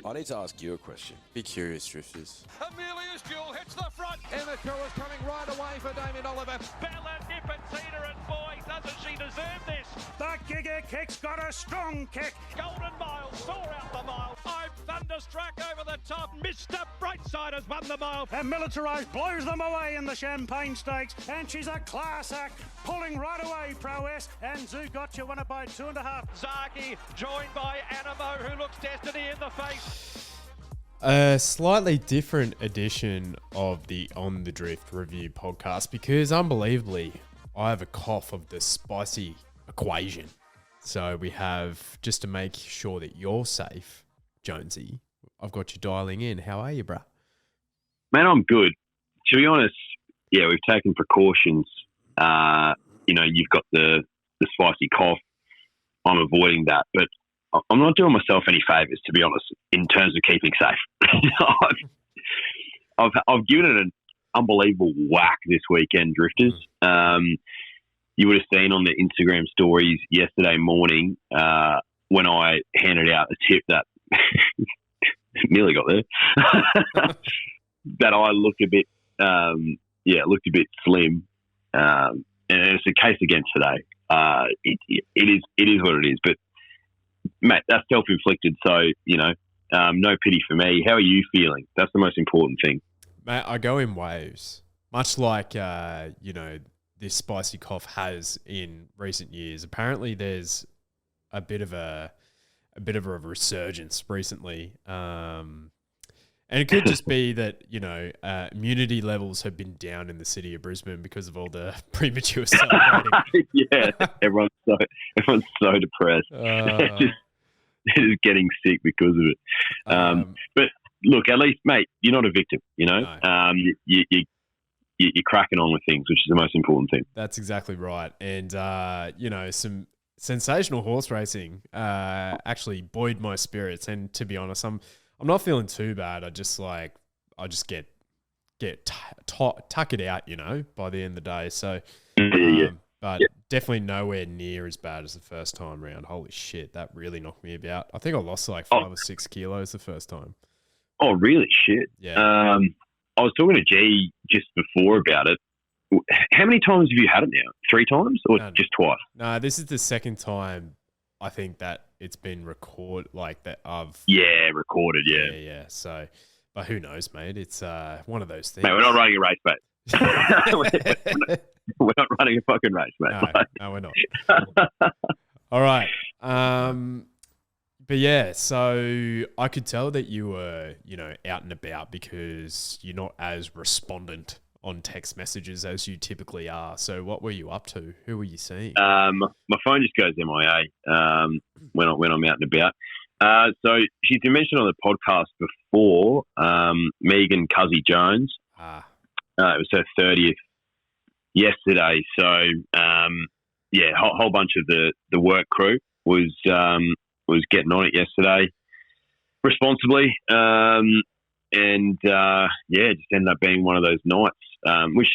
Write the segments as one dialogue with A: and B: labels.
A: I need to ask you a question. Be curious, Drifters.
B: Amelia's duel hits the front.
C: Immature is coming right away for Damien Oliver.
D: Bella Nipotina, and boy, doesn't she deserve this.
E: The Giga Kick's got a strong kick.
D: Golden Mile, soar out the mile. I'm thunderstruck over the top. Mr. Brightside has won the mile.
E: And Militarized blows them away in the Champagne Stakes. And she's a class act, pulling right away Prowess. And Zoo Gotcha won it by 2.5.
D: Zaki joined by Animo, who looks Destiny in the face.
F: A slightly different edition of the On the Drift review podcast because unbelievably, I have a cough of the spicy equation. So we have, just to make sure that you're safe, Jonesy, I've got you dialing in. How are you, bruh?
G: Man, I'm good. To be honest, yeah, we've taken precautions. You've got the spicy cough. I'm avoiding that, but I'm not doing myself any favours, to be honest, in terms of keeping safe. I've given it an unbelievable whack this weekend, Drifters. You would have seen on the Instagram stories yesterday morning when I handed out a tip that nearly got there, that I looked a bit, slim, and it's the case again today. It is what it is, but mate, that's self-inflicted. So no pity for me. How are you feeling? That's the most important thing.
F: Mate, I go in waves, much like this spicy cough has in recent years. Apparently, there's a bit of a resurgence recently, and it could just be that immunity levels have been down in the city of Brisbane because of all the premature celebrating.
G: Yeah, everyone's so depressed. They're just getting sick because of it. But look, at least, mate, you're not a victim. No. You're cracking on with things, which is the most important thing.
F: That's exactly right. And some sensational horse racing actually buoyed my spirits. And to be honest, I'm not feeling too bad. I just get tuck it out, by the end of the day. So, but definitely nowhere near as bad as the first time round. Holy shit, that really knocked me about. I think I lost like 5 or 6 kilos the first time.
G: Oh, really? Shit.
F: Yeah.
G: I was talking to G just before about it. How many times have you had it now? 3 times or just twice?
F: No, this is the second time I think that it's been recorded, like that I've...
G: Yeah, recorded, yeah.
F: Yeah. So, but who knows, mate? It's one of those things.
G: Mate, we're not running a race, mate. we're not running a fucking race, mate.
F: No, we're not. All right. But yeah, so I could tell that you were, out and about because you're not as respondent on text messages as you typically are. So what were you up to? Who were you seeing?
G: My phone just goes MIA when I'm out and about. So she's been mentioned on the podcast before, Megan Cuzzy Jones. It was her 30th yesterday. So, a whole bunch of the work crew was getting on it yesterday responsibly. It just ended up being one of those nights, which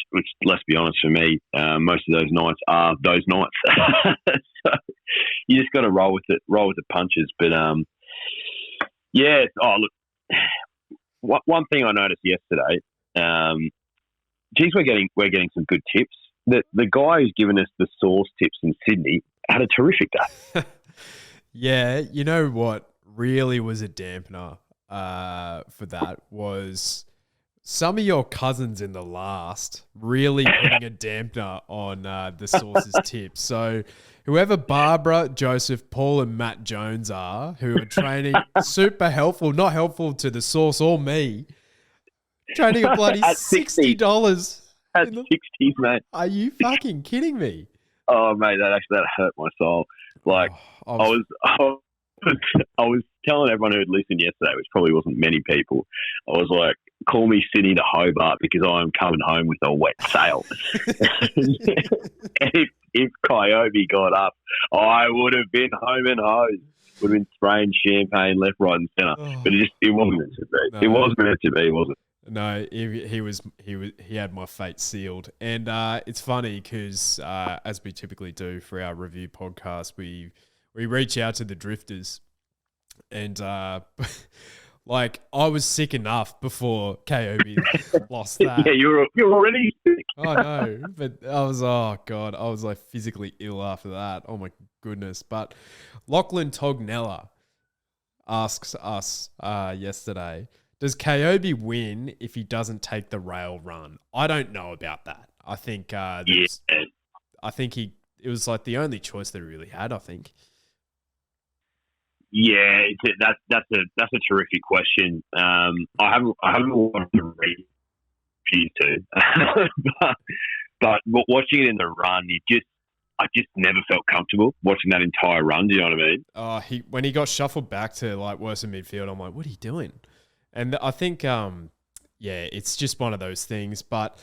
G: let's be honest, for me, most of those nights are those nights. So you just got to roll with the punches. But one thing I noticed yesterday, we're getting some good tips. The guy who's given us the source tips in Sydney had a terrific day.
F: Yeah, you know what really was a dampener for that was some of your cousins in the last really putting a dampener on the source's tips. So whoever Barbara, Joseph, Paul and Matt Jones are, who are training super helpful, not helpful to the source or me, training a bloody $60.
G: At 60s, mate.
F: Are you fucking kidding me?
G: Oh, mate, that hurt my soul. Like, I was telling everyone who had listened yesterday, which probably wasn't many people, I was like, call me Sydney to Hobart because I'm coming home with a wet sail. if Kayobi got up, I would have been home and hosed. Would have been spraying champagne left, right and centre. But it wasn't meant to be. No. It wasn't meant to be, was it?
F: No, he had my fate sealed. And it's funny because as we typically do for our review podcast, we reach out to the drifters and Like, I was sick enough before Kayobi lost that.
G: Yeah, you're already sick.
F: I know, but I was, oh God, I was like physically ill after that. Oh my goodness. But Lachlan Tognella asks us yesterday, does Kayobi win if he doesn't take the rail run? I don't know about that. I think it was like the only choice that he really had, I think.
G: Yeah, that's a terrific question. I haven't wanted to read you to, but watching it in the run, I just never felt comfortable watching that entire run. Do you know what I mean?
F: When he got shuffled back to like worse in midfield, I'm like, what are you doing? And I think, it's just one of those things. But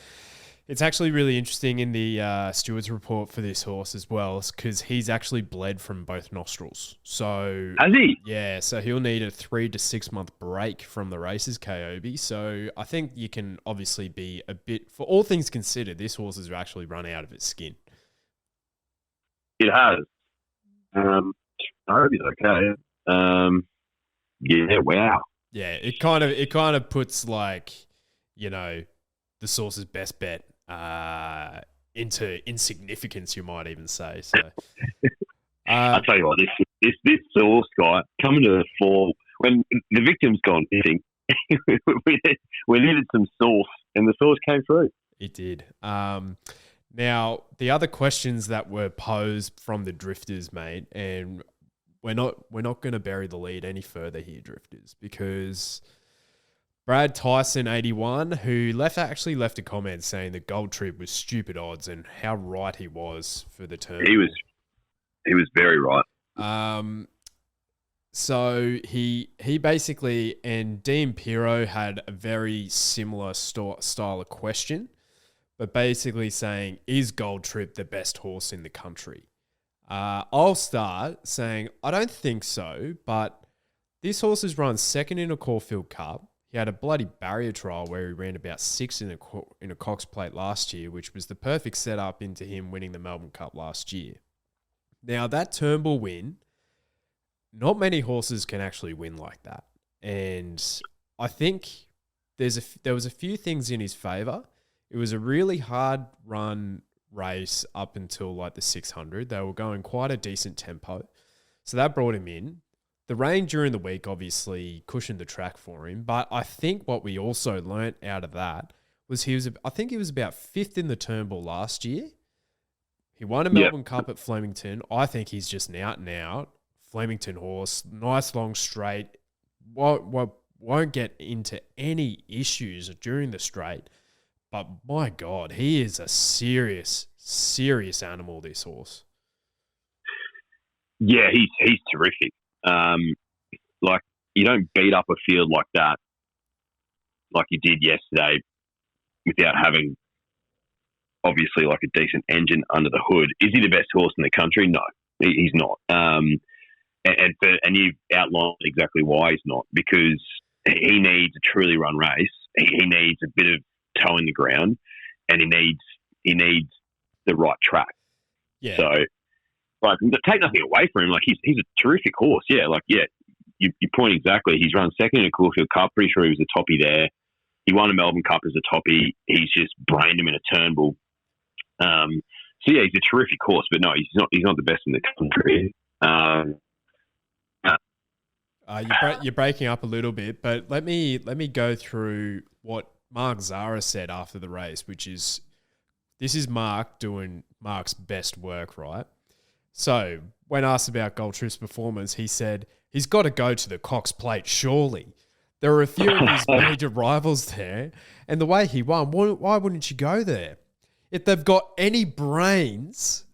F: it's actually really interesting in the steward's report for this horse as well, because he's actually bled from both nostrils. So
G: has he?
F: Yeah, so he'll need a 3 to 6 month break from the races, Kayobi. So I think you can obviously be a bit, for all things considered, this horse has actually run out of its skin.
G: It has. I hope he's okay. Yeah, wow.
F: Yeah, it kind of puts like, the source's best bet into insignificance, you might even say. So,
G: I'll tell you what, this source guy coming to the fore when the victim's gone missing, we needed some source, and the source came through.
F: It did. Now, the other questions that were posed from the drifters, mate, and we're not going to bury the lead any further here, drifters, because Brad Tyson 81, who actually left a comment saying the Gold Trip was stupid odds, and how right he was for the term.
G: He was very right.
F: So he basically, and Dean Piro had a very similar style of question, but basically saying, is Gold Trip the best horse in the country? I'll start saying, I don't think so, but this horse has run second in a Caulfield Cup. He had a bloody barrier trial where he ran about 6 in a Cox Plate last year, which was the perfect setup into him winning the Melbourne Cup last year. Now, that Turnbull win, not many horses can actually win like that. And I think there was a few things in his favour. It was a really hard run race up until like the 600. They were going quite a decent tempo. So that brought him in. The rain during the week obviously cushioned the track for him. But I think what we also learnt out of that was I think he was about 5th in the Turnbull last year. He won a Melbourne Cup at Flemington. I think he's just an out and out Flemington horse. Nice long straight. Won't get into any issues during the straight. But my God, he is a serious, serious animal, this horse.
G: Yeah, he's terrific. Like, you don't beat up a field like that, like you did yesterday, without having, obviously, like a decent engine under the hood. Is he the best horse in the country? No, he's not. And you've outlined exactly why he's not, because he needs a truly run race. He needs a bit of toe in the ground, and he needs the right track.
F: Yeah.
G: So, like, take nothing away from him. Like, he's a terrific horse. Yeah. Like, yeah, you point exactly. He's run second in a Caulfield Cup. Pretty sure he was a toppy there. He won a Melbourne Cup as a toppy. He's just brained him in a Turnbull. So yeah, he's a terrific horse, but no, he's not the best in the country.
F: You're breaking up a little bit, but let me go through what Mark Zara said after the race, which is, this is Mark doing Mark's best work, right? So when asked about Gold Trip's performance, he said he's got to go to the Cox Plate, surely. There are a few of his major rivals there, and the way he won, why wouldn't you go there? If they've got any brains,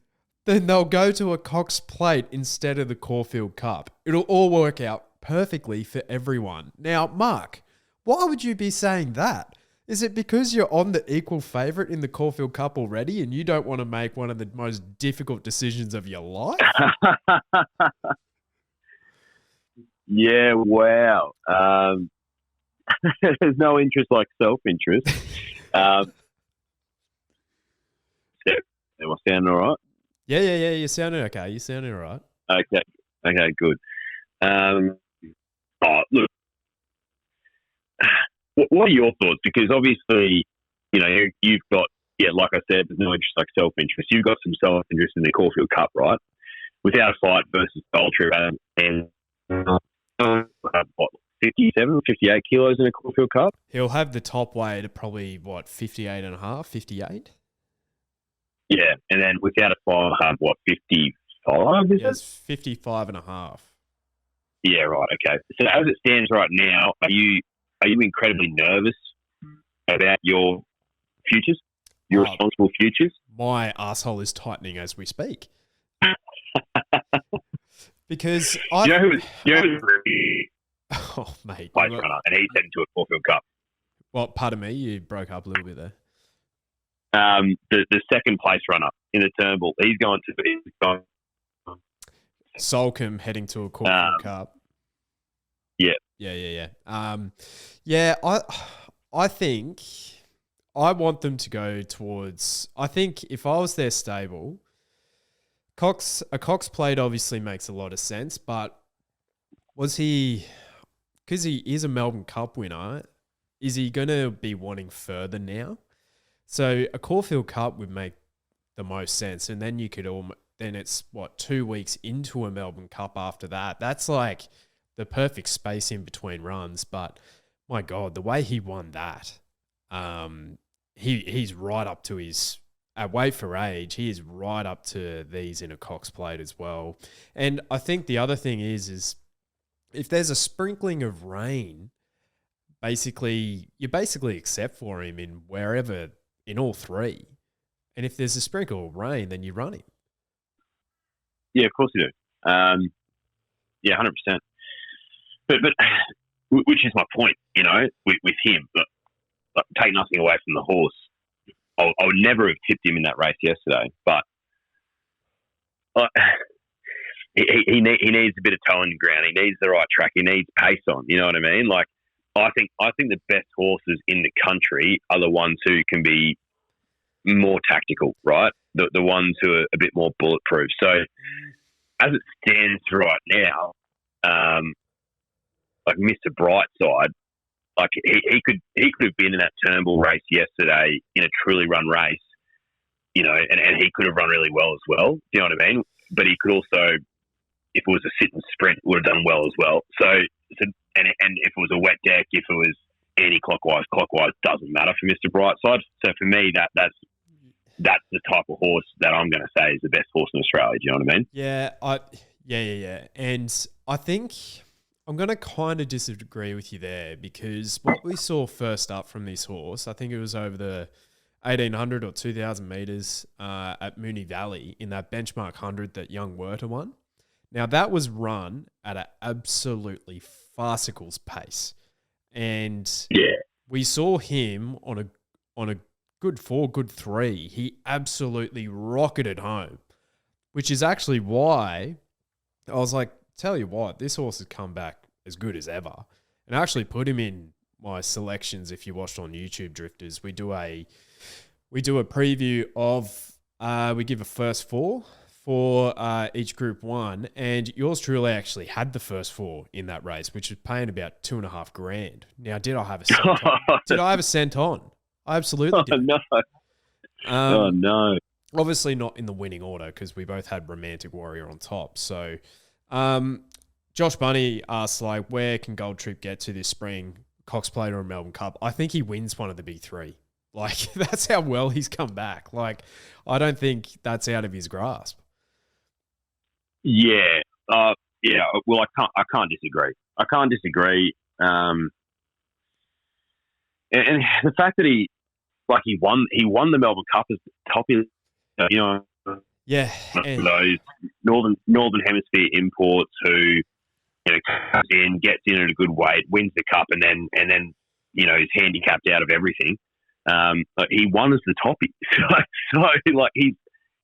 F: then they'll go to a Cox Plate instead of the Caulfield Cup. It'll all work out perfectly for everyone. Now, Mark, why would you be saying that? Is it because you're on the equal favourite in the Caulfield Cup already and you don't want to make one of the most difficult decisions of your life?
G: Yeah, wow. There's no interest like self-interest. Am I sounding all right?
F: Yeah. You're sounding okay. You're sounding all right.
G: Okay, good. Look, what are your thoughts? Because obviously, you've got, like I said, there's no interest like self-interest. You've got some self-interest in the Caulfield Cup, right? Without a fight versus Gold Trip and 57, 58 kilos in a Caulfield Cup?
F: He'll have the top weight at probably, 58 and a half, 58?
G: Yeah, and then without a fight, 55, is
F: Yes, 55 and a half.
G: Yeah, right, okay. So as it stands right now, are you incredibly nervous about your futures? Your responsible futures?
F: My asshole is tightening as we speak. Because I... Oh, mate.
G: Place runner, and he's heading to a Caulfield Cup.
F: Well, pardon me, you broke up a little bit there.
G: The second place runner in the Turnbull, he's going to...
F: Solcombe heading to a Caulfield Cup.
G: Yeah.
F: Yeah, I think I want them to go towards... I think if I was their stable, a Cox Plate obviously makes a lot of sense, but was he... Because he is a Melbourne Cup winner, is he going to be wanting further now? So a Caulfield Cup would make the most sense, and then you could then it's 2 weeks into a Melbourne Cup after that. That's like the perfect space in between runs. But my God, the way he won that, he's right up to his at weight for age. He is right up to these in a Cox Plate as well. And I think the other thing is if there's a sprinkling of rain, you basically accept for him in wherever in all three. And if there's a sprinkle of rain, then you run him.
G: Yeah, of course you do. 100%. But which is my point, with him. But take nothing away from the horse. I would never have tipped him in that race yesterday. But he needs a bit of toe in the ground. He needs the right track. He needs pace on. You know what I mean? Like I think the best horses in the country are the ones who can be more tactical, right? The ones who are a bit more bulletproof. So as it stands right now, like Mr. Brightside, like he could have been in that Turnbull race yesterday in a truly run race, and he could have run really well as well. Do you know what I mean? But he could also, if it was a sit and sprint, would have done well as well. So and if it was a wet deck, if it was anti-clockwise, clockwise, doesn't matter for Mr. Brightside. So for me, that's the type of horse that I'm going to say is the best horse in Australia. Do you know what I mean?
F: Yeah. And I think I'm going to kind of disagree with you there because what we saw first up from this horse, I think it was over the 1,800 or 2,000 metres at Moonee Valley in that benchmark 100 that Young Werter won. Now, that was run at an absolutely farcical's pace. And we saw him on a good 4, good 3. He absolutely rocketed home, which is actually why I was like, tell you what, this horse has come back as good as ever. And I actually put him in my selections. If you watched on YouTube Drifters, we do a preview of, we give a first 4 for each Group 1, and yours truly actually had the first 4 in that race, which was paying about $2,500. Now, did I have a cent on? Did I have a cent on? I absolutely did.
G: No. No.
F: Obviously not in the winning order because we both had Romantic Warrior on top. So, Josh Bunny asks, where can Gold Trip get to this spring, Cox Plate or Melbourne Cup? I think he wins one of the big 3. That's how well he's come back. I don't think that's out of his grasp.
G: Yeah. Well, I can't disagree. And the fact that he won the Melbourne Cup as top,
F: yeah,
G: and those northern hemisphere imports who comes in, gets in at a good weight, wins the cup, and then is handicapped out of everything. He won as the toppie, so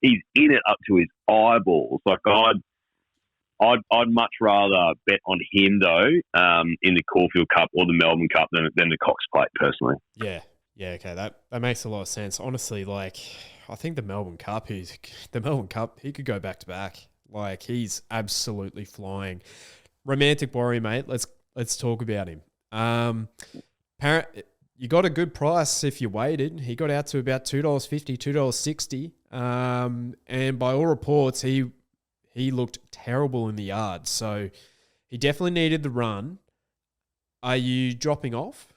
G: he's in it up to his eyeballs. I'd much rather bet on him though in the Caulfield Cup or the Melbourne Cup than the Cox Plate personally.
F: Yeah, okay, that makes a lot of sense. Honestly, I think the Melbourne Cup, he could go back to back. He's absolutely flying. Romantic Warrior, mate. Let's talk about him. you got a good price if you waited. He got out to about $2.50, $2.60. And by all reports, he looked terrible in the yard. So he definitely needed the run. Are you dropping off?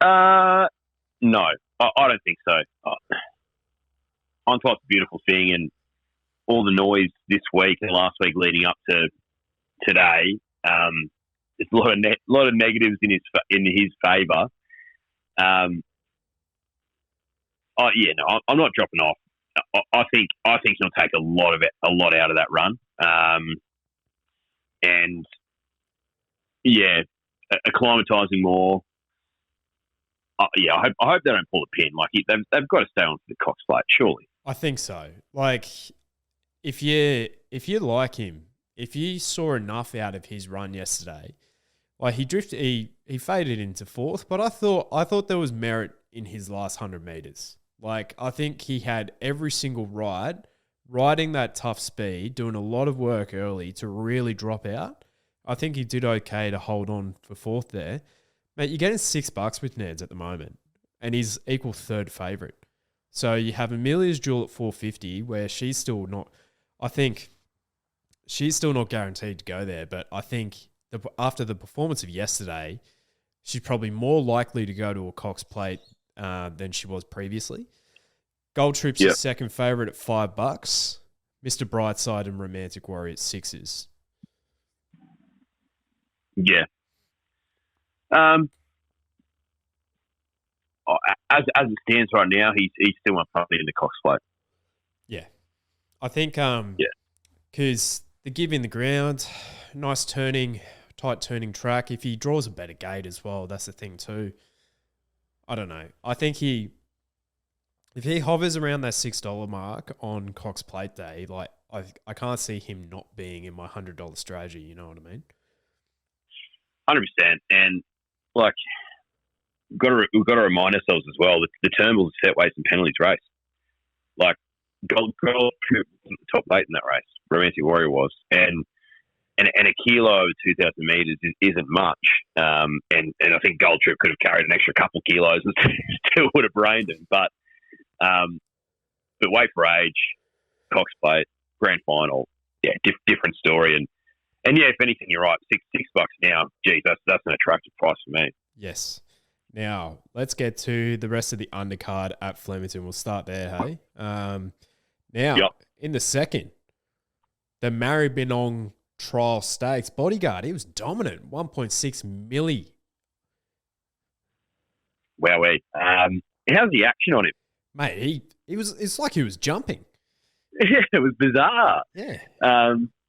G: No, I don't think so. Hindsight's a beautiful thing, and all the noise this week and last week leading up to today, there's a lot of negatives in his favour. I'm not dropping off. I think he'll take a lot out of that run. And yeah, acclimatising more. I hope they don't pull the pin. Like they've got to stay on for the Cox Plate, surely. I
F: think so. Like if you like him, if you saw enough out of his run yesterday, like he faded into fourth, but I thought there was merit in his last 100 meters. Like I think he had every single riding that tough speed, doing a lot of work early to really drop out. I think he did okay to hold on for fourth there. Mate, you're getting $6 with Neds at the moment, and he's equal third favourite. So you have Amelia's Jewel at $4.50, where she's still not. I think she's still not guaranteed to go there, but I think after the performance of yesterday, she's probably more likely to go to a Cox Plate than she was previously. Gold Troop's your second favourite at $5. Mr. Brightside and Romantic Warrior at $6.
G: Yeah. As it stands right now, he's still not probably in the Cox Plate.
F: Yeah, I think because the give in the ground, nice turning, tight turning track. If he draws a better gate as well, that's the thing too. I don't know. I think if he hovers around that $6 mark on Cox Plate Day, like I can't see him not being in my $100 strategy. You know what I mean?
G: 100%, and like we've got to remind ourselves as well that the Turnbull's a set weights and penalties race. Like gold top 8 in that race, Romantic Warrior was, and a kilo over 2,000 metres isn't much. And I think Gold Trip could have carried an extra couple kilos and still would have brained him. But Weight for Age, Cox Plate, Grand Final, different story. And yeah, if anything, you're right. $6 now. Geez, that's an attractive price for me.
F: Yes. Now let's get to the rest of the undercard at Flemington. We'll start there. Hey. In the second, the Maribyrnong Trial Stakes Bodyguard. He was dominant. 1.6 milli.
G: Wowee. How's the action on him,
F: mate? It's like he was jumping.
G: Yeah, it was bizarre.
F: Yeah.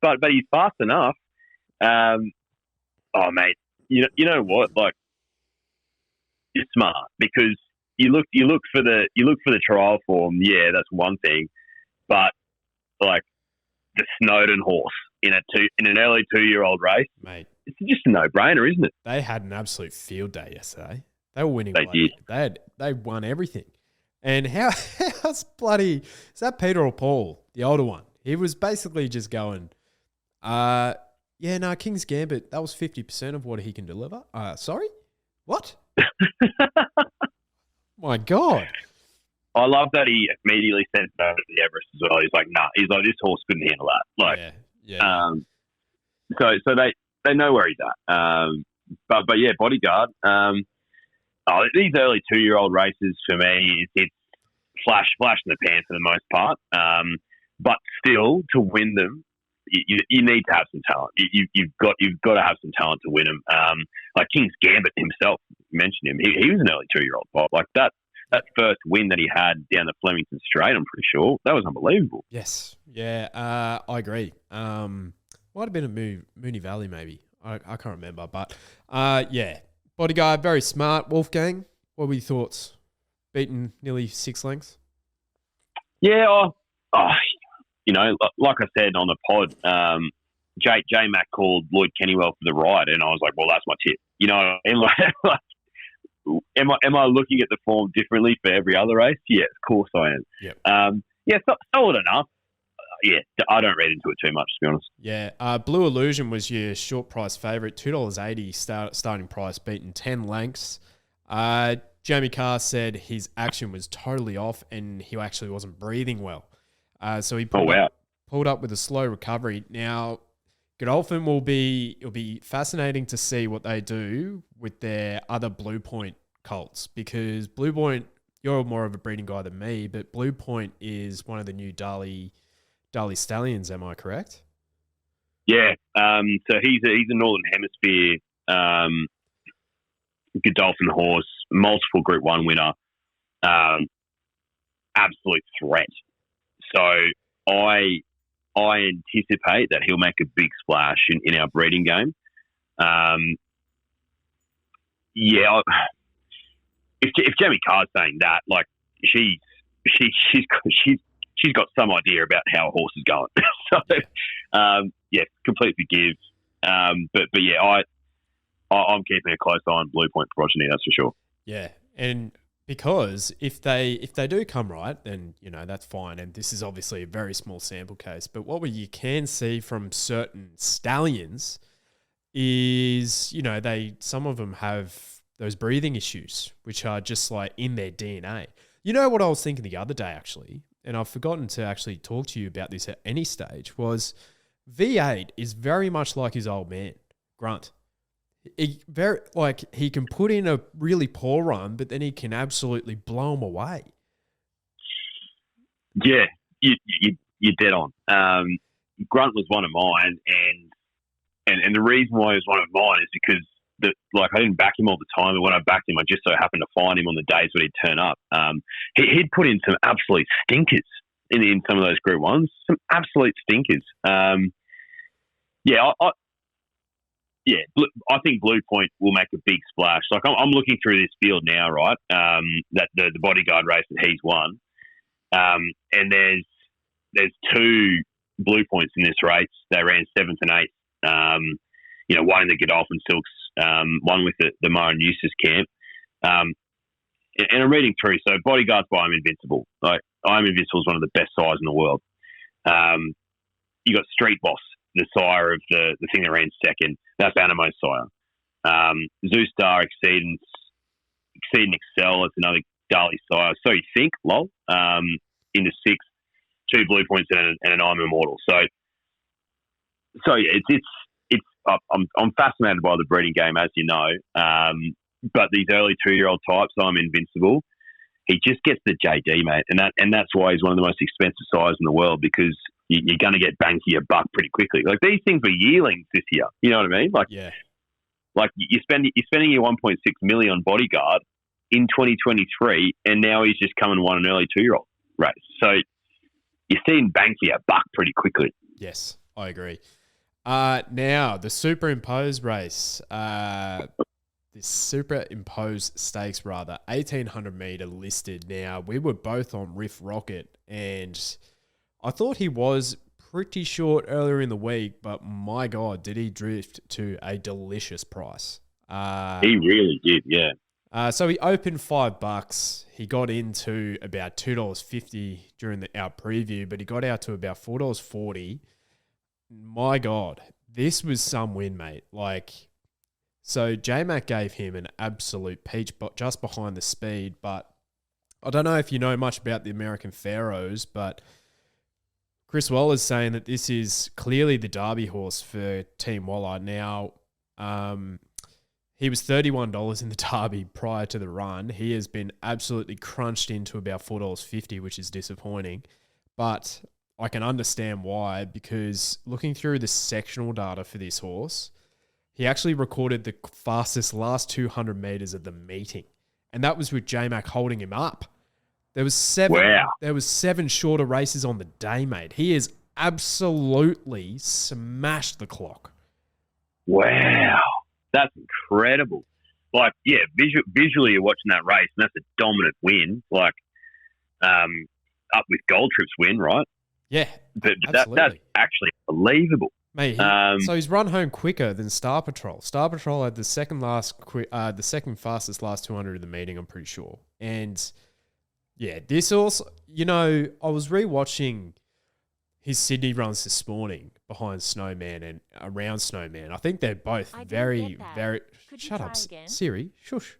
G: But he's fast enough. Mate, you know what? Like, it's smart because you look for the trial form. Yeah, that's one thing, but like the Snowden horse in an early 2-year-old race,
F: mate,
G: it's just a no-brainer, isn't it?
F: They had an absolute field day yesterday. They were winning.
G: They did.
F: They won everything. And how's bloody is that Peter or Paul, the older one? He was basically just going, King's Gambit, that was 50% of what he can deliver. Sorry? What? My God.
G: I love that he immediately sent it over to the Everest as well. He's like, nah. He's like, this horse couldn't handle that. Like,
F: yeah.
G: So they know where he's at. But yeah, Bodyguard. These early 2-year-old races for me, it's flash in the pan for the most part. But still, to win them, you need to have some talent. You've got to have some talent to win them. Like King's Gambit himself, mentioned him. He was an early 2-year-old Bob. Like that first win that he had down the Flemington Straight, I'm pretty sure that was unbelievable.
F: Yes, yeah, I agree. Might have been a Moonee Valley, maybe. I can't remember, but yeah, Bodyguard, very smart. Wolfgang, what were your thoughts? Beaten nearly 6 lengths.
G: Yeah, like I said on the pod, J Mac called Lloyd Kennywell for the ride, and I was like, well, that's my tip. You know, and like, am I looking at the form differently for every other race? Yeah, of course I am.
F: Yep.
G: Solid enough. yeah, I don't read into it too much, to be honest.
F: Yeah, Blue Illusion was your short price favourite, $2.80 starting price, beaten 10 lengths. Jamie Carr said his action was totally off and he actually wasn't breathing well. So he pulled up with a slow recovery. Now, Godolphin it'll be fascinating to see what they do with their other Blue Point colts, because Blue Point, you're more of a breeding guy than me, but Blue Point is one of the new Darley Stallions, am I correct?
G: Yeah, so he's a Northern Hemisphere Godolphin horse, multiple Group 1 winner, absolute threat. So I anticipate that he'll make a big splash in our breeding game. If Jamie Carr's saying that, like she's got some idea about how a horse is going. So complete forgive. But yeah, I'm keeping a close eye on Blue Point progeny, that's for sure.
F: Yeah, and because if they do come right, then that's fine. And this is obviously a very small sample case. But what you can see from certain stallions is some of them have those breathing issues, which are just like in their DNA. You know what I was thinking the other day, actually, and I've forgotten to actually talk to you about this at any stage, was V8 is very much like his old man, Grunt. He can put in a really poor run, but then he can absolutely blow him away.
G: Yeah, you're dead on. Grunt was one of mine, and the reason why he was one of mine is because I didn't back him all the time, but when I backed him, I just so happened to find him on the days when he'd turn up. He'd put in some absolute stinkers in some of those Group 1s, some absolute stinkers. I think Blue Point will make a big splash. Like I'm looking through this field now, right? That the Bodyguard race that he's won, and there's 2 Blue Points in this race. They ran 7th and 8th. One in the Godolphin Silks, one with the Murray Eustace camp. And I'm reading through. So Bodyguard's by I'm Invincible. Like I'm Invincible is one of the best sires in the world. You got Street Boss, the sire of the thing that ran second. That's Anamo's sire. Zoostar, Exceedant Excel. That's another Darley sire. So you think, lol. In the 6th, 2 Blue Points and an I'm Immortal. So yeah, I'm fascinated by the breeding game, as you know. But these early 2-year-old types, I'm Invincible. He just gets the JD, mate, and that's why he's one of the most expensive sires in the world, because you're going to get bang for your buck pretty quickly. Like these things were yearlings this year. You know what I mean? Like, yeah. Like you're spending your 1.6 million on Bodyguard in 2023, and now he's just come and won an early 2-year-old race. So you're seeing bang for your buck pretty quickly.
F: Yes, I agree. Now the superimposed race, the superimposed stakes, rather, 1,800 meter listed. Now we were both on Riff Rocket, and I thought he was pretty short earlier in the week, but my God, did he drift to a delicious price?
G: He really did, yeah.
F: So he opened $5. He got into about $2.50 during our preview, but he got out to about $4.40. My God, this was some win, mate. So J-Mac gave him an absolute peach, but just behind the speed. But I don't know if you know much about the American Pharaohs, but Chris Waller's saying that this is clearly the Derby horse for Team Waller. Now, he was $31 in the Derby prior to the run. He has been absolutely crunched into about $4.50, which is disappointing. But I can understand why, because looking through the sectional data for this horse, he actually recorded the fastest last 200 meters of the meeting. And that was with J-Mac holding him up. There was 7 shorter races on the day, mate. He has absolutely smashed the clock.
G: Wow. That's incredible. Visually you're watching that race, and that's a dominant win. Up with Gold Trip's win, right?
F: Yeah,
G: but that's actually unbelievable.
F: Mate, so he's run home quicker than Star Patrol. Star Patrol had the second fastest last 200 of the meeting, I'm pretty sure. And yeah, this also, I was rewatching his Sydney runs this morning behind Snowman and around Snowman. I think they're both very. Shut up, Siri. Shush.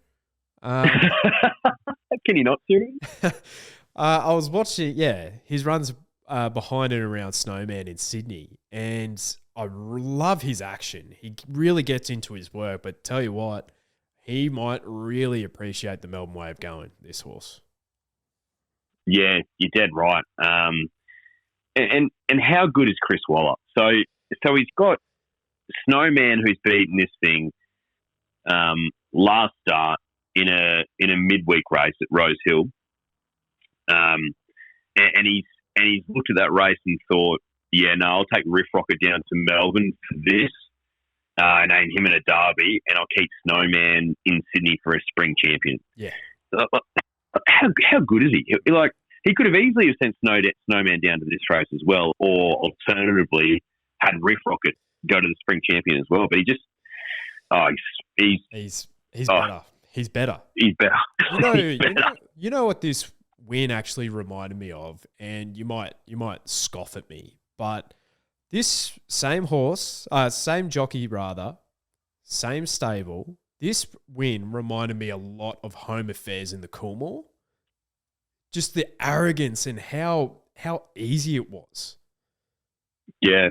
G: Can you not, Siri?
F: I was watching, his runs behind and around Snowman in Sydney, and I love his action. He really gets into his work, but tell you what, he might really appreciate the Melbourne way of going, this horse.
G: Yeah, you're dead right. And how good is Chris Waller? So he's got Snowman, who's beaten this thing last start in a midweek race at Rosehill, and he's looked at that race and thought, yeah, no, I'll take Riff Rocket down to Melbourne for this, name him in a derby, and I'll keep Snowman in Sydney for a spring champion.
F: Yeah.
G: So, how good is he? He could have easily have sent Snowman down to this race as well, or alternatively had Riff Rocket go to the spring champion as well. But he's
F: better. He's better.
G: He's better.
F: You know what this win actually reminded me of, and you might scoff at me, but this same horse, same jockey rather, same stable. This win reminded me a lot of Home Affairs in the Coolmore. Just the arrogance and how easy it was.
G: Yeah.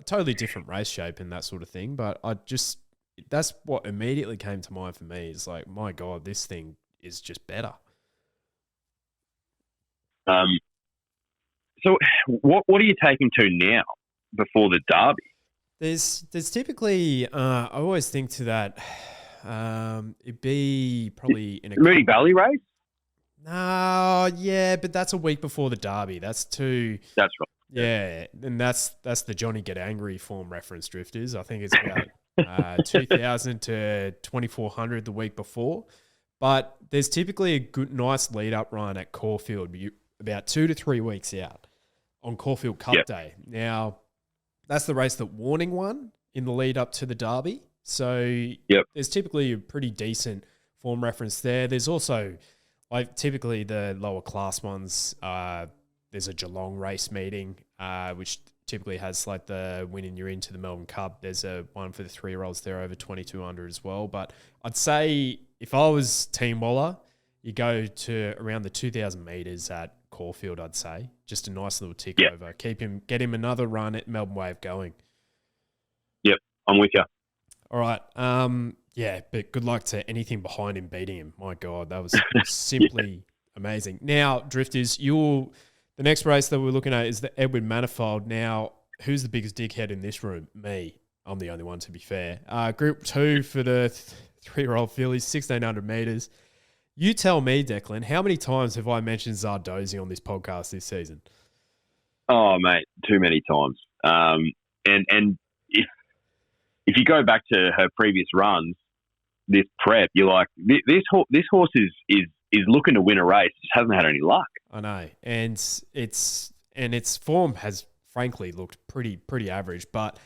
F: Totally different race shape and that sort of thing, but that's what immediately came to mind for me. Is like, my God, this thing is just better.
G: So what are you taking to now before the Derby?
F: There's typically I always think to that it'd be probably in a
G: Moonee Valley race.
F: No, yeah, but that's a week before the Derby. That's right. Yeah, and that's the Johnny Get Angry form reference, drifters. I think it's about 2,000 to 2,400 the week before. But there's typically a nice lead-up run at Caulfield about 2 to 3 weeks out on Caulfield Cup Day. Now, that's the race that Warning won in the lead-up to the Derby. So there's typically a pretty decent form reference there. There's also, typically the lower class ones, there's a Geelong race meeting, which typically has the winning you're into the Melbourne Cup. There's a one for the 3-year-olds there over 2,200 as well. But I'd say if I was Team Waller, you go to around the 2,000 metres at Caulfield, I'd say. Just a nice little tick over. Get him another run at Melbourne way of going.
G: Yep, I'm with you.
F: All right. But good luck to anything behind him beating him. My God, that was simply amazing. Now, drifters, the next race that we're looking at is the Edward Manifold. Now, who's the biggest dickhead in this room? Me. I'm the only one, to be fair. Group 2 for the 3-year-old fillies, 1,600 metres. You tell me, Declan, how many times have I mentioned Zardozi on this podcast this season?
G: Oh, mate, too many times. And if you go back to her previous runs, this prep, you're like, this horse is looking to win a race. Just hasn't had any luck.
F: I know, and its form has frankly looked pretty average. But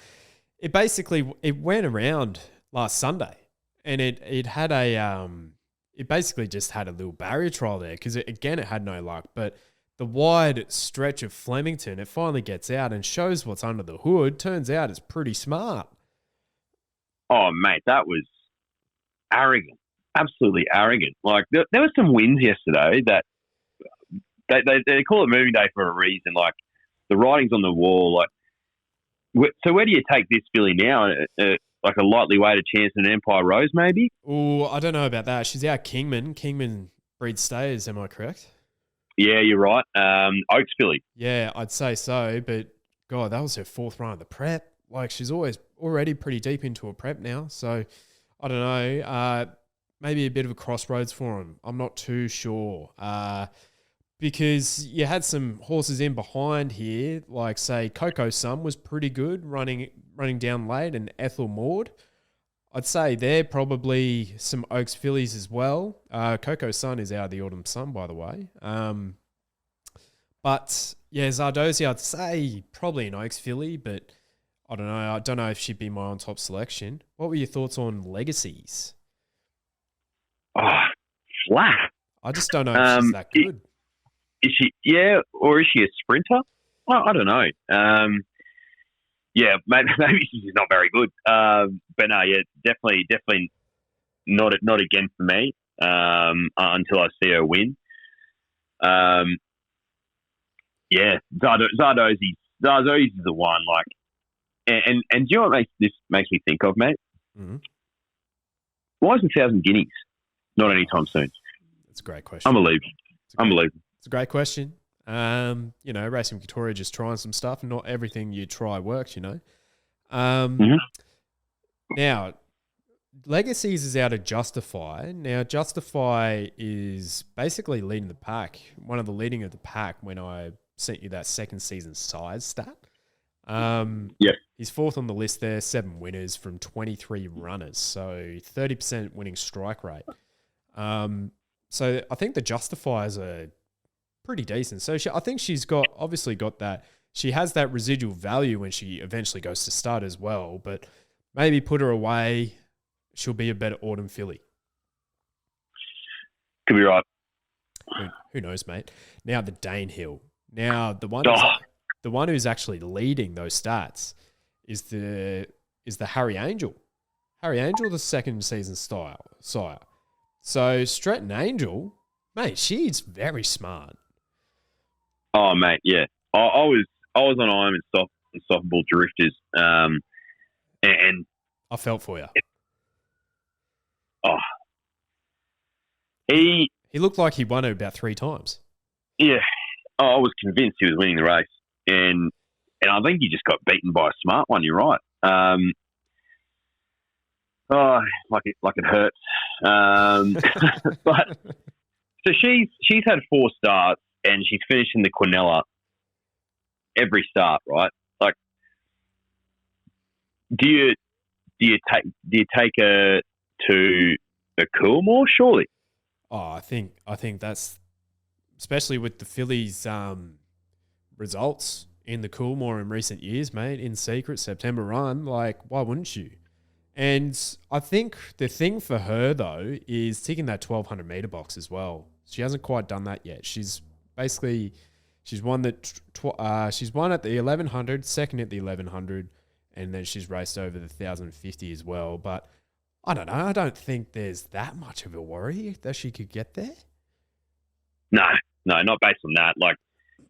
F: it went around last Sunday, and it had it basically just had a little barrier trial there because it had no luck. But the wide stretch of Flemington, it finally gets out and shows what's under the hood. Turns out it's pretty smart.
G: Oh, mate, that was arrogant. Absolutely arrogant. There were some wins yesterday that they call it moving day for a reason. The writing's on the wall. So where do you take this filly now? A lightly weighted chance in an Empire Rose, maybe?
F: Oh, I don't know about that. She's out Kingman. Kingman breeds stayers, am I correct?
G: Yeah, you're right. Oaks filly.
F: Yeah, I'd say so. But, God, that was her 4th run of the prep. She's already pretty deep into a prep now. So, I don't know. Maybe a bit of a crossroads for him. I'm not too sure. Because you had some horses in behind here, say Coco Sun was pretty good running down late, and Ethel Maud. I'd say they're probably some Oaks fillies as well. Coco Sun is out of the Autumn Sun, by the way. But yeah, Zardozi, I'd say probably an Oaks filly, but I don't know. I don't know if she'd be my on-top selection. What were your thoughts on Legacies?
G: Oh, flat.
F: I just don't know if she's that good.
G: Is she? Yeah, or is she a sprinter? Well, I don't know. Yeah, maybe she's just not very good. But no, yeah, definitely not again for me until I see her win. Yeah, Zardozi's is the one. Like, and do you know what makes me think of, mate?
F: Mm-hmm.
G: Why is 1,000 guineas not anytime soon?
F: That's a great question.
G: Unbelievable.
F: It's a great question. Racing Victoria just trying some stuff, and not everything you try works, Now, Legacies is out of Justify. Now, Justify is basically leading the pack, one of the leading of the pack when I sent you that second season size stat. He's fourth on the list there, 7 winners from 23 runners, so 30% winning strike rate. So I think the Justifiers are pretty decent. So I think she's obviously got that. She has that residual value when she eventually goes to start as well, but maybe put her away. She'll be a better autumn filly.
G: Could be right.
F: Who knows, mate? Now the Danehill. Now the one who's actually leading those stats is the Harry Angel. Harry Angel, the second season sire. So Stretton Angel, mate, she's very smart.
G: Oh, mate, yeah. I was on Iron and Softball Drifters, and
F: I felt for you.
G: He
F: looked like he won it about 3 times.
G: Yeah, I was convinced he was winning the race, and I think he just got beaten by a smart one. You're right. Like it hurts. But so she's had 4 starts, and she's finished in the Quinella every start, right? Like, do you take her to the Coolmore? Surely.
F: Oh, I think that's, especially with the Phillies' results in the Coolmore in recent years, mate. In secret September run, like, why wouldn't you? And I think the thing for her though is ticking that 1,200 meter box as well. She hasn't quite done that yet. She's won she's won at the 1,100, second at the 1,100, and then she's raced over the 1,050 as well. But I don't know. I don't think there's that much of a worry that she could get there.
G: No, not based on that. Like,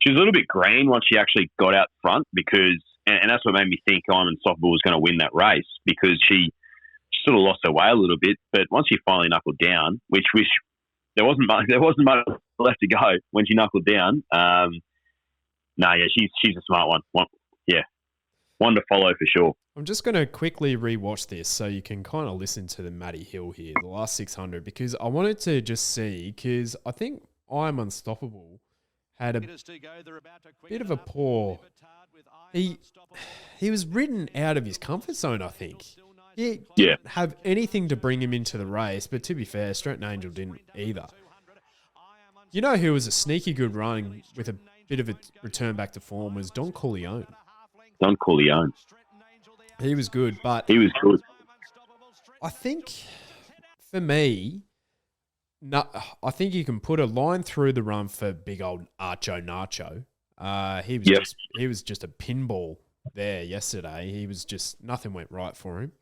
G: she was a little bit green once she actually got out front because, and that's what made me think Iron Softball was going to win that race because she sort of lost her way a little bit. But once she finally knuckled down, which there wasn't much left to go when she knuckled down. She's a smart one. One to follow for sure.
F: I'm just going to quickly rewatch this so you can kind of listen to the Matty Hill here, the last 600, because I wanted to just see, because I think I'm Unstoppable had a bit of a poor. He was ridden out of his comfort zone, I think. He didn't have anything to bring him into the race, but to be fair, Stretton Angel didn't either. You know who was a sneaky good run with a bit of a return back to form was Don Corleone.
G: Don Corleone.
F: He was good, but...
G: He was good.
F: I think, for me, I think you can put a line through the run for big old Archo Nacho. He was just a pinball there yesterday. He was just... Nothing went right for him.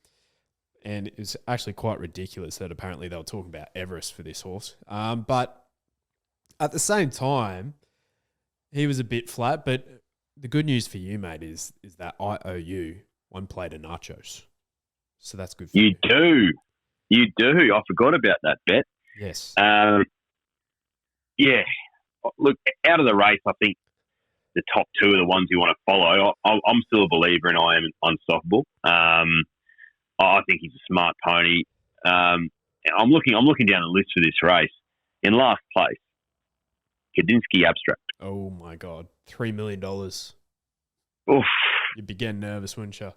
F: And it was actually quite ridiculous that apparently they were talking about Everest for this horse. But at the same time, he was a bit flat, but... The good news for you, mate, is that I owe you 1 plate of nachos. So that's good for you.
G: You do. I forgot about that bet.
F: Yes.
G: Yeah. Look, out of the race, I think the top 2 are the ones you want to follow. I'm still a believer in I Am Unstoppable. I think he's a smart pony. I'm looking down the list for this race. In last place, Kadinsky Abstract.
F: Oh, my God. $3 million.
G: Oof.
F: You'd be getting nervous, wouldn't you?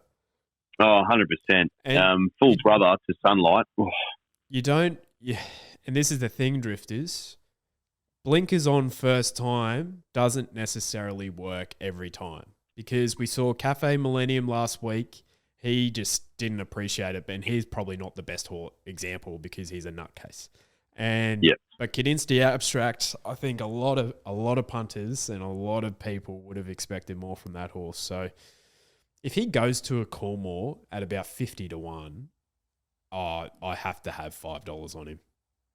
G: Oh, 100%. Full brother to Sunlight. Oof.
F: You don't... Yeah, and this is the thing, Drifters. Blinkers on first time doesn't necessarily work every time. Because we saw Cafe Millennium last week. He just didn't appreciate it. And he's probably not the best example because he's a nutcase. And
G: Yep.
F: but Kidinsti Abstract, I think a lot of punters and a lot of people would have expected more from that horse. So if he goes to a Coolmore at about 50 to 1, I have to have $5 on him.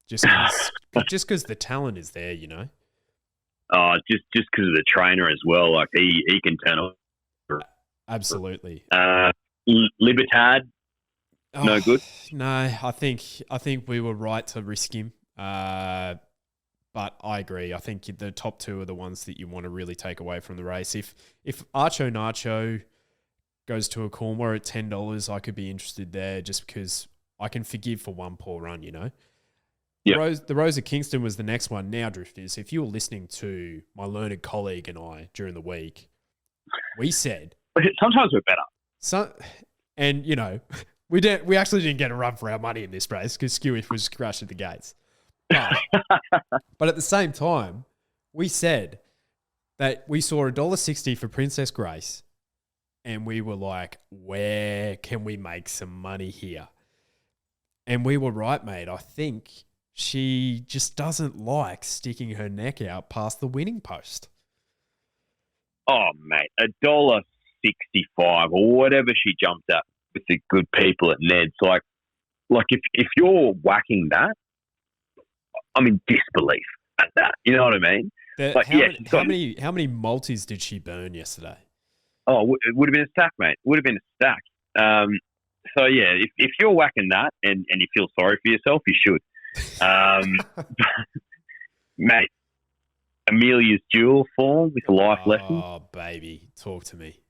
F: Just because the talent is there, you know.
G: Just because of the trainer as well. Like he can turn off.
F: Absolutely.
G: Libertad, no good.
F: No, I think we were right to risk him. But I agree. I think the top two are the ones that you want to really take away from the race. If Archo Nacho goes to a Coolmore at $10, I could be interested there just because I can forgive for one poor run, you know.
G: Yep.
F: The Rose of Kingston was the next one. Now, Drifters, if you were listening to my learned colleague and I during the week, we said
G: sometimes we're better.
F: And you know, we actually didn't get a run for our money in this race because Skewish was crushed at the gates. But at the same time, we said that we saw $1.60 for Princess Grace, and we were like, where can we make some money here? And we were right, mate. I think she just doesn't like sticking her neck out past the winning post.
G: Oh, mate, $1.65 or whatever she jumped at with the good people at Ned's. Like if you're whacking that, I'm in disbelief at that. You know what I mean?
F: How many multis did she burn yesterday?
G: Oh, it would have been a stack, mate. It would have been a stack. So yeah, if you're whacking that and you feel sorry for yourself, you should. Mate, Amelia's Jewel form with a life lesson.
F: Oh, baby, talk to me.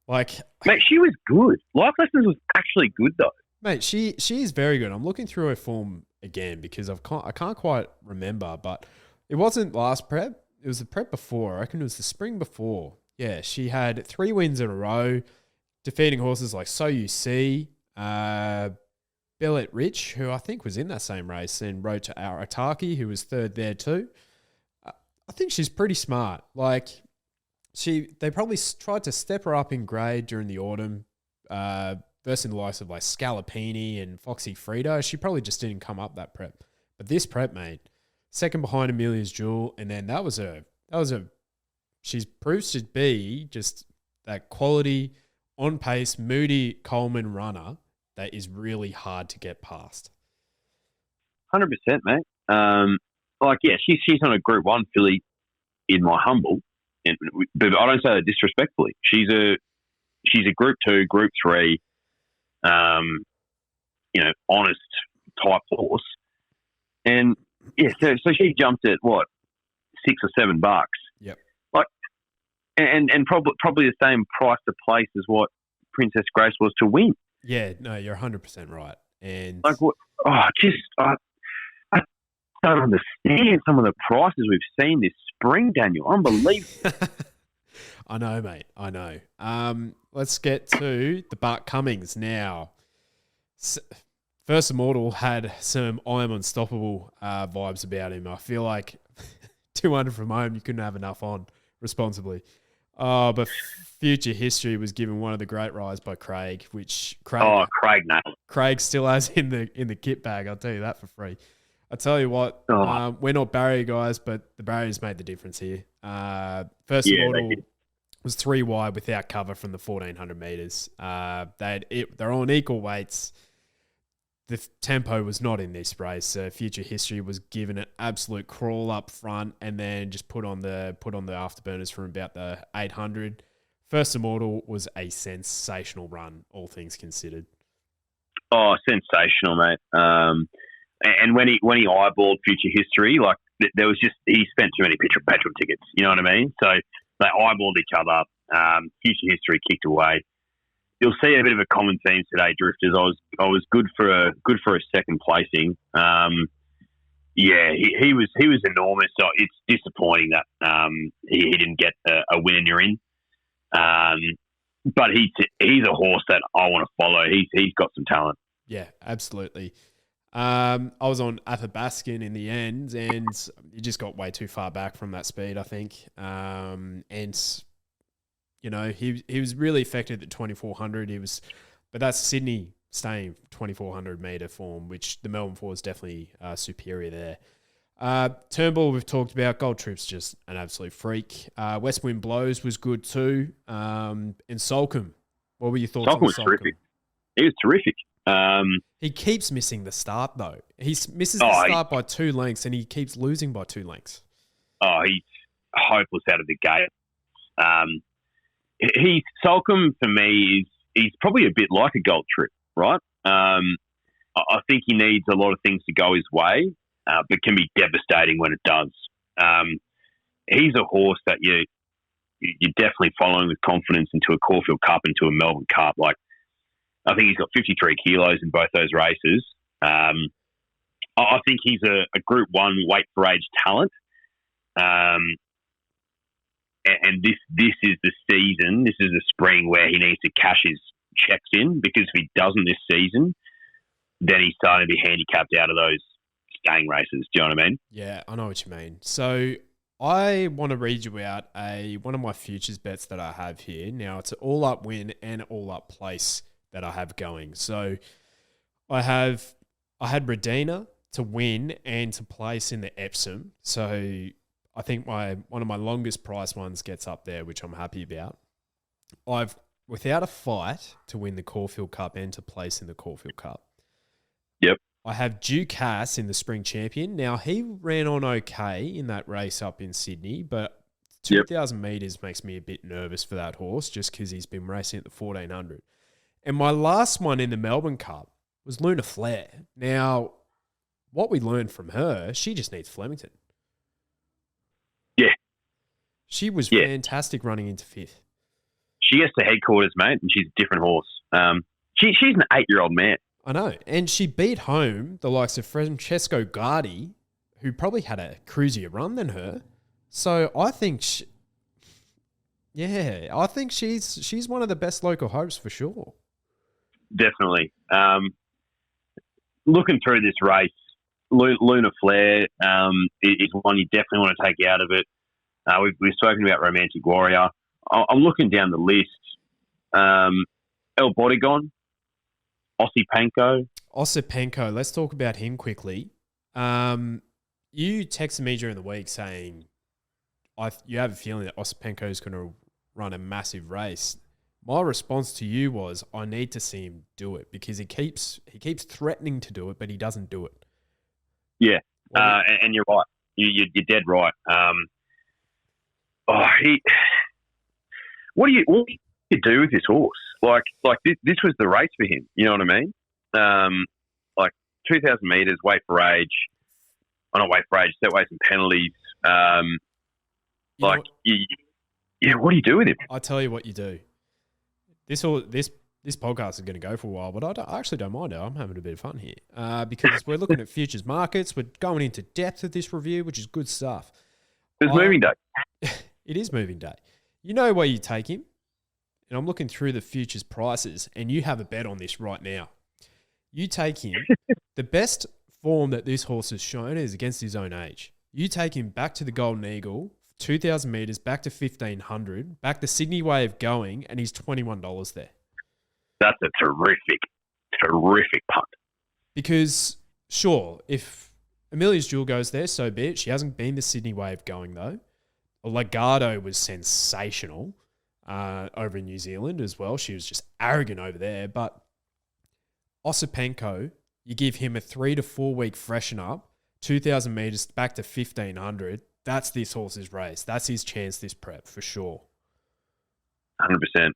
F: Like,
G: mate, she was good. Life Lessons was actually good though.
F: Mate, she is very good. I'm looking through her form again because I can't quite remember, but it wasn't last prep. It was the prep before. I reckon it was the spring before. Yeah, she had 3 wins in a row, defeating horses like So You See, Billet Rich, who I think was in that same race, and rode to Arataki, who was third there too. I think she's pretty smart. Like, they probably tried to step her up in grade during the autumn, versus the likes of like Scalapini and Foxy Frida. She probably just didn't come up that prep. But this prep, mate, second behind Amelia's Jewel, and then that was she's proved to be just that quality, on pace, moody Coleman runner that is really hard to get past.
G: 100%, mate. She's on a Group 1 filly in my humble, but I don't say that disrespectfully. She's a Group 2, Group 3, honest type horse. And yeah, so she jumped at what, $6 or $7.
F: Yep.
G: And probably the same price to place as what Princess Grace was to win.
F: Yeah, no, you're 100% right. And
G: I don't understand some of the prices we've seen this spring, Daniel. Unbelievable.
F: I know, mate. I know. Let's get to the Bart Cummings now. First Immortal had some I Am Unstoppable vibes about him. I feel like 200 from home, you couldn't have enough on responsibly. But Future History was given one of the great rides by Craig, which Craig
G: nailed.
F: Craig still has in the kit bag. I'll tell you that for free. I tell you what, we're not barrier guys, but the barriers made the difference here. First Immortal was 3 wide without cover from the 1,400 meters. They're on equal weights. The tempo was not in this race. Future History was given an absolute crawl up front, and then just put on the afterburners from about the 800. First Immortal was a sensational run, all things considered.
G: Oh, sensational, mate. And when he eyeballed Future History, like there was he spent too many petrol tickets. You know what I mean? So they eyeballed each other. Future History kicked away. You'll see a bit of a common theme today, Drifters. I was good for a second placing. He was enormous. So it's disappointing that he didn't get a win in. But he's a horse that I want to follow. He's got some talent.
F: Yeah, absolutely. I was on Athabaskan in the end, and he just got way too far back from that speed, I think. He was really affected at 2,400. But that's Sydney staying 2400 metre form, which the Melbourne 4 is definitely superior there. Turnbull we've talked about. Gold Trip's just an absolute freak. West Wind Blows was good too. And Solcombe, what were your thoughts on
G: Solcombe was
F: Solcombe?
G: terrific. He was terrific.
F: He keeps missing the start though. He misses the start by 2 lengths and he keeps losing by 2 lengths.
G: Oh, he's hopeless out of the gate. Solcombe for me he's probably a bit like a Gold Trip, right? I think he needs a lot of things to go his way, but can be devastating when it does. He's a horse that you're definitely following with confidence into a Caulfield Cup, into a Melbourne Cup. Like, I think he's got 53 kilos in both those races. I think he's a Group 1 weight for age talent. And this is the season, this is the spring where he needs to cash his checks in, because if he doesn't this season, then he's starting to be handicapped out of those staying races. Do you know what I mean?
F: Yeah, I know what you mean. So I want to read you out one of my futures bets that I have here. Now, it's an all-up win and all-up place that I have going. So I had Redina to win and to place in the Epsom. So I think one of my longest price ones gets up there, which I'm happy about. I've without a fight to win the Caulfield Cup and to place in the Caulfield Cup.
G: Yep.
F: I have Ducasse in the Spring Champion. Now, he ran on okay in that race up in Sydney, but 2,000 metres makes me a bit nervous for that horse just because he's been racing at the 1,400. And my last one in the Melbourne Cup was Luna Flair. Now, what we learned from her, she just needs Flemington.
G: Yeah.
F: She was fantastic running into 5th.
G: She gets to headquarters, mate, and she's a different horse. She's an 8-year-old mare.
F: I know. And she beat home the likes of Francesco Guardi, who probably had a cruisier run than her. So I think she's one of the best local hopes for sure.
G: Definitely. Looking through this race, Luna Flair is one you definitely want to take out of it. We've spoken about Romantic Warrior. I'm looking down the list. El Bodegon,
F: Osipenko, let's talk about him quickly. You texted me during the week saying you have a feeling that Osipenko is going to run a massive race. My response to you was, I need to see him do it, because he keeps threatening to do it, but he doesn't do it.
G: Yeah, and you're right. You're dead right. What do you do with this horse? Like this was the race for him. You know what I mean? 2,000 metres, weight for age. Not weight for age, set weights and penalties. What do you do with him?
F: I tell you what you do. This podcast is going to go for a while, but I actually don't mind it. I'm having a bit of fun here because we're looking at futures markets. We're going into depth of this review, which is good stuff.
G: It's moving day.
F: It is moving day. You know where you take him, and I'm looking through the futures prices, and you have a bet on this right now. You take him. The best form that this horse has shown is against his own age. You take him back to the Golden Eagle, 2,000 metres, back to 1,500, back the Sydney way of going, and he's $21 there.
G: That's a terrific punt.
F: Because, sure, if Amelia's Jewel goes there, so be it. She hasn't been the Sydney way of going, though. Legato was sensational over in New Zealand as well. She was just arrogant over there. But Osipenko, you give him a 3 to 4 week freshen up, 2,000 metres back to 1,500. That's this horse's race. That's his chance this prep, for sure.
G: 100%.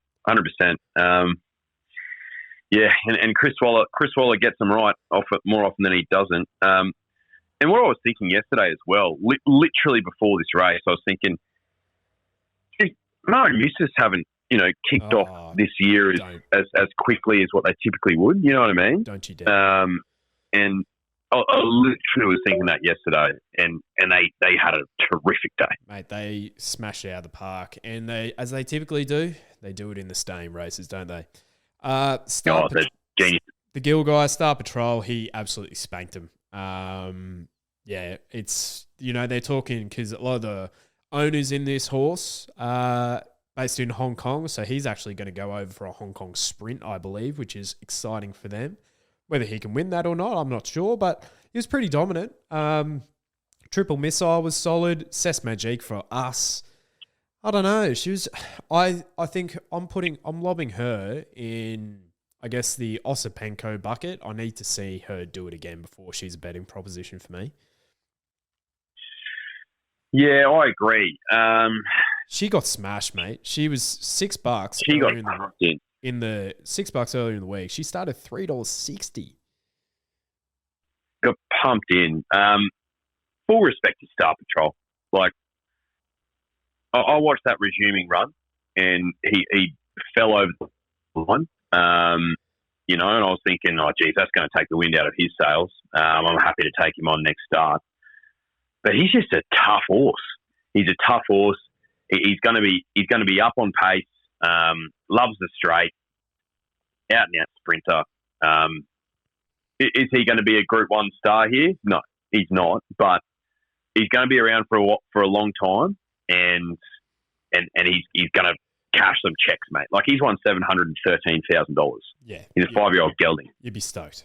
G: Yeah, and Chris Waller gets them right more often than he doesn't. And what I was thinking yesterday as well, literally before this race, I was thinking, Mo and Mrs. haven't, kicked off this year as quickly as what they typically would. You know what I mean?
F: Don't you dare.
G: And I literally was thinking that yesterday, and they had a terrific day.
F: Mate, they smashed it out of the park, and as they typically do, they do it in the staying races, don't they?
G: They're genius.
F: The Gill guy, Star Patrol, he absolutely spanked him. Yeah, it's, they're talking, because a lot of the owners in this horse, based in Hong Kong, so he's actually going to go over for a Hong Kong sprint, I believe, which is exciting for them. Whether he can win that or not, I'm not sure, but he was pretty dominant. Triple Missile was solid. Cess Magique for us. I don't know. She was. I think I'm lobbing her in, I guess, the Osipenko bucket. I need to see her do it again before she's a betting proposition for me.
G: Yeah, I agree.
F: She got smashed, mate. She was $6.
G: She got pumped
F: in the $6 earlier in the week. She started $3.60.
G: Got pumped in. Full respect to Star Patrol. Like, I watched that resuming run, and he fell over the line. And I was thinking, oh, geez, that's going to take the wind out of his sails. I'm happy to take him on next start. But he's just a tough horse. He's a tough horse. He's going to be up on pace. Loves the straight. Out and out sprinter. Is he going to be a Group 1 star here? No, he's not. But he's going to be around for a long time, and he's going to cash some checks, mate. Like, he's won $713,000.
F: Yeah,
G: he's a 5-year-old gelding.
F: You'd be stoked.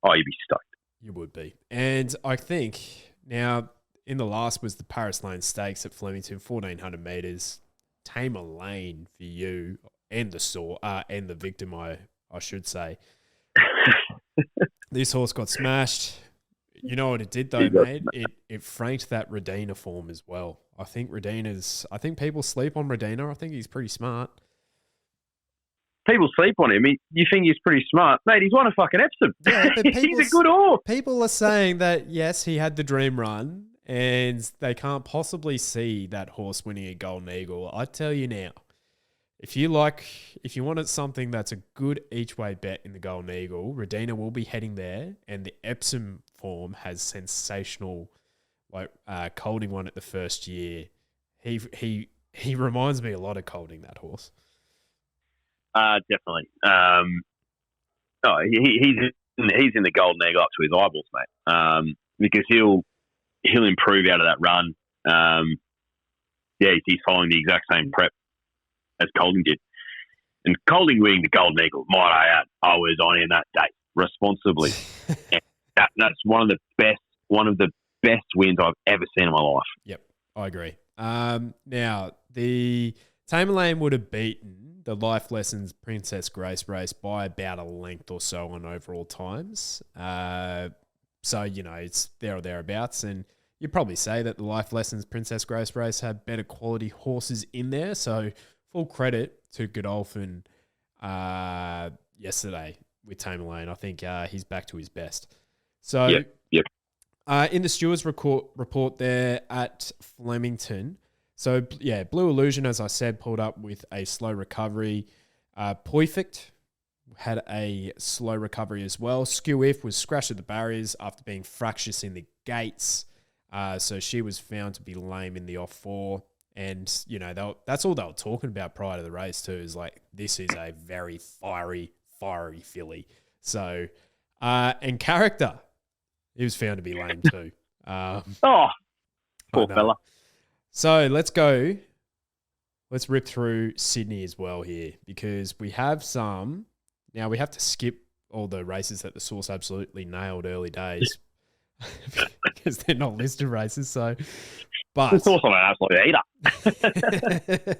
G: Oh, you'd be stoked.
F: You would be. And I think now in the last was the Paris Lane Stakes at Flemington, 1,400 meters. Tamer Lane for you and the victim, I should say. This horse got smashed. You know what it did though, mate? It franked that Redina form as well. I think people sleep on Redina. I think he's pretty smart.
G: People sleep on him. You think he's pretty smart, mate? He's won a fucking Epsom.
F: Yeah, but
G: he's a good horse.
F: People are saying that yes, he had the dream run, and they can't possibly see that horse winning a Golden Eagle. I tell you now, if you wanted something that's a good each way bet in the Golden Eagle, Redina will be heading there, and the Epsom form has sensational, Colding won it the first year. He reminds me a lot of Colding, that horse.
G: Definitely. He's in the Golden Eagle up to his eyeballs, mate. Because he'll improve out of that run. He's following the exact same prep as Colding did. And Colding winning the Golden Eagle, might I add, I was on him that day responsibly. And that's one of the best wins I've ever seen in my life.
F: Yep, I agree. Now, the Tamer Lane would have beaten the Life Lessons Princess Grace race by about a length or so on overall times. So, it's there or thereabouts. And you'd probably say that the Life Lessons Princess Grace race had better quality horses in there. So, full credit to Godolphin yesterday with Tamer Lane. I think he's back to his best. So,
G: Yep.
F: In the stewards report there at Flemington. So, Blue Illusion, as I said, pulled up with a slow recovery. Perfect had a slow recovery as well. Skew If was scratched at the barriers after being fractious in the gates. So she was found to be lame in the off-4. And, that's all they were talking about prior to the race too, is this is a very fiery filly. So, and Character, he was found to be lame too.
G: Poor fella.
F: So let's go. Let's rip through Sydney as well here, because we have some. Now we have to skip all the races that the source absolutely nailed early days because they're not listed races. So, but
G: the source on an absolute eater.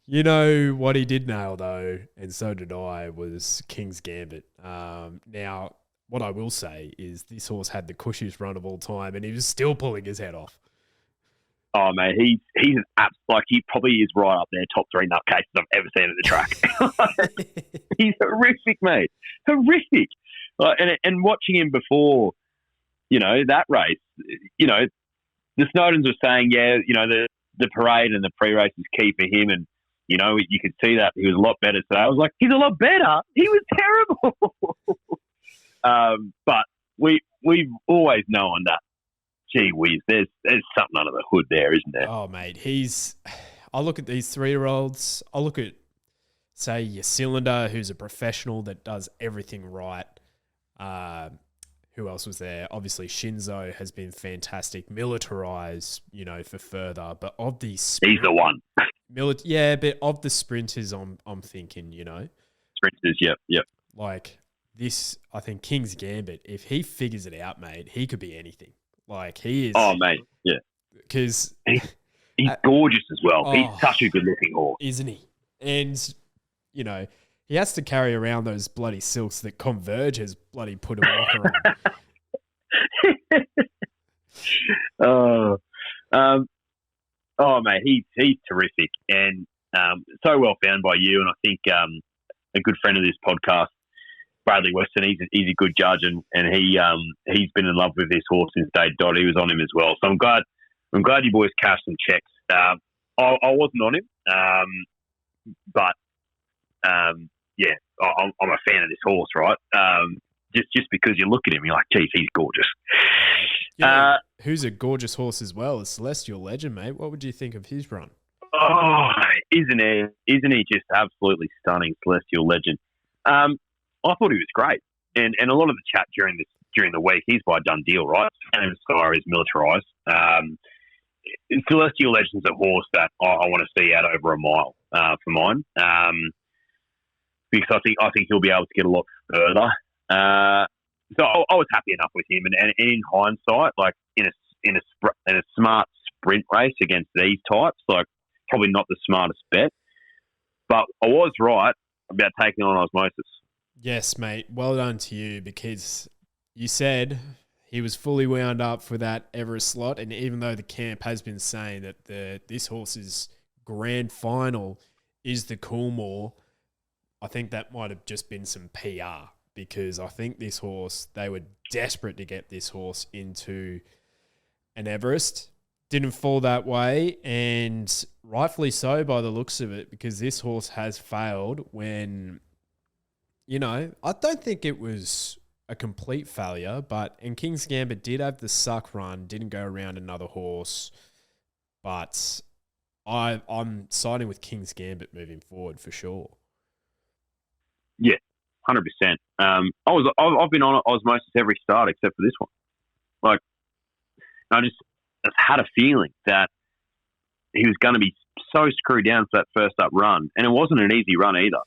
F: You know what he did nail though, and so did I, was King's Gambit. Now, what I will say is this horse had the cushiest run of all time, and he was still pulling his head off.
G: Oh, mate, he's an he probably is right up there, top 3 nutcases I've ever seen at the track. He's horrific, mate. Horrific. And watching him before, that race, the Snowdens were saying, the parade and the pre-race is key for him. And, you could see that he was a lot better today. I was like, he's a lot better. He was terrible. But we've always known that. Gee whiz, there's something under the hood there, isn't there?
F: Oh, mate, I look at these 3-year-olds. I look at, say, your Cylinder, who's a professional that does everything right. Who else was there? Obviously, Shinzo has been fantastic. Militarized, for further. But of these...
G: He's the one.
F: Yeah, but of the sprinters, I'm thinking,
G: Sprinters, yep.
F: like this. I think King's Gambit. If he figures it out, mate, he could be anything. Like he is.
G: Oh, mate, yeah.
F: Because
G: he's gorgeous as well. He's
F: Oh.
G: such a good-looking horse.
F: isn't he? And he has to carry around those bloody silks that Converge has bloody put a walker on.
G: Mate, he's terrific and so well found by you. And I think a good friend of this podcast, Bradley Weston, he's a good judge, and he's been in love with this horse since day dot. He was on him as well, so I'm glad you boys cashed some checks. I wasn't on him, but yeah, I'm a fan of this horse, right? Just because you look at him, you're like, geez, he's gorgeous.
F: Who's a gorgeous horse as well? A Celestial Legend, mate. What would you think of his run?
G: Oh, isn't he just absolutely stunning, Celestial Legend? I thought he was great, and a lot of the chat during the week, he's by a done deal, right? And Sky is militarised. Celestial Legend's a horse that I want to see out over a mile for mine, because I think he'll be able to get a lot further. So I was happy enough with him, and in hindsight, like in a smart sprint race against these types, like probably not the smartest bet, but I was right about taking on Osmosis.
F: Yes, mate. Well done to you, because you said he was fully wound up for that Everest slot, and even though the camp has been saying that this horse's grand final is the Coolmore, I think that might have just been some PR, because I think this horse, they were desperate to get this horse into an Everest. Didn't fall that way, and rightfully so by the looks of it, because this horse has failed when, I don't think it was a complete failure, and King's Gambit did have the suck run, didn't go around another horse, but I'm siding with King's Gambit moving forward for sure.
G: Yeah, 100%. I've been on Osmosis every start except for this one. Like, I just had a feeling that he was going to be so screwed down for that first up run, and it wasn't an easy run either,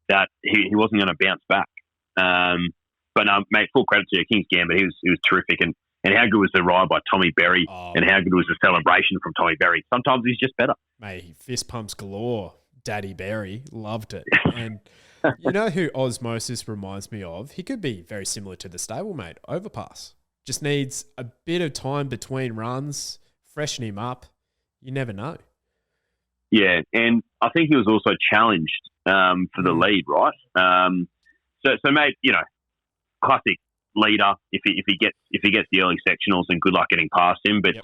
G: that he wasn't going to bounce back. But mate, full credit to King's Gambit. He was terrific, and how good was the ride by Tommy Berry, and how good was the celebration from Tommy Berry? Sometimes he's just better.
F: Mate, fist pumps galore. Daddy Berry loved it. And you know who Osmosis reminds me of? He could be very similar to the stablemate, Overpass. Just needs a bit of time between runs, freshen him up. You never know.
G: Yeah, and I think he was also challenged for the lead, right? So mate, classic leader if he gets the early sectionals, and good luck getting past him. But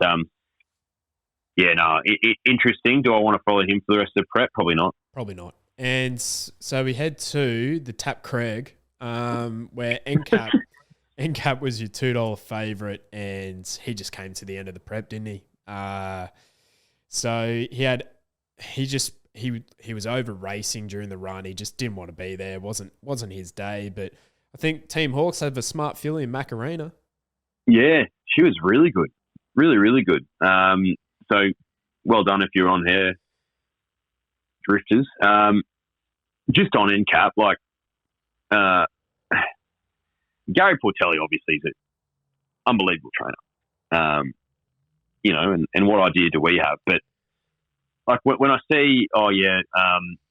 G: interesting. Do I want to follow him for the rest of the prep? Probably not.
F: Probably not. And so we head to the Tap Craig, where NCAP was your $2 favourite, and he just came to the end of the prep, didn't he? So he was over racing during the run. He just didn't want to be there. Wasn't his day. But I think Team Hawks have a smart filly in Macarena. Yeah,
G: she was really good. Really, really good. So well done if you're on here, Drifters. Just on NCAP, like Gary Portelli obviously is an unbelievable trainer. And what idea do we have? But like when I see,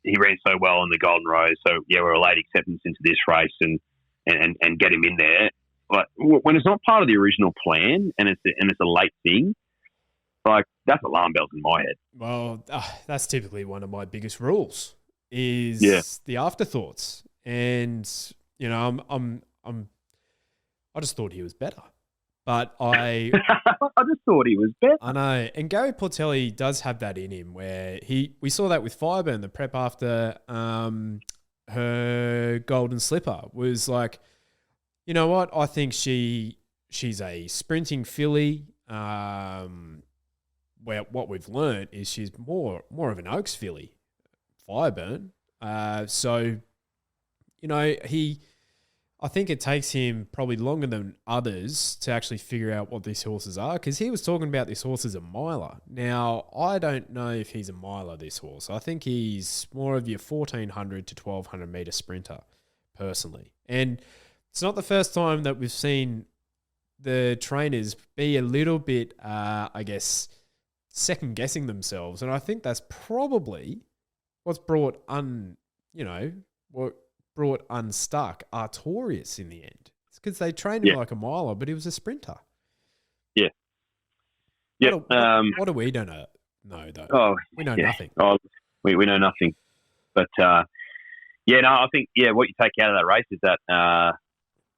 G: he ran so well in the Golden Rose, so yeah, we're a late acceptance into this race and get him in there. Like when it's not part of the original plan and it's a late thing, like that's alarm bells in my head.
F: Well, that's typically one of my biggest rules is the afterthoughts, and I just thought he was better. But I
G: just thought he was better.
F: I know. And Gary Portelli does have that in him where we saw that with Fireburn, the prep after her Golden Slipper was like, you know what? I think she's a sprinting filly. Where what we've learned is she's more of an Oaks filly, Fireburn. So, I think it takes him probably longer than others to actually figure out what these horses are, because he was talking about this horse as a miler. Now, I don't know if he's a miler, this horse. I think he's more of your 1,400 to 1,200 metre sprinter, personally. And it's not the first time that we've seen the trainers be a little bit, second-guessing themselves. And I think that's probably what's brought unstuck Artorias in the end. It's because they trained him like a miler, but he was a sprinter.
G: Yeah. Yeah.
F: What do we don't know though?
G: Oh,
F: we know nothing.
G: Oh, we know nothing. But I think what you take out of that race is that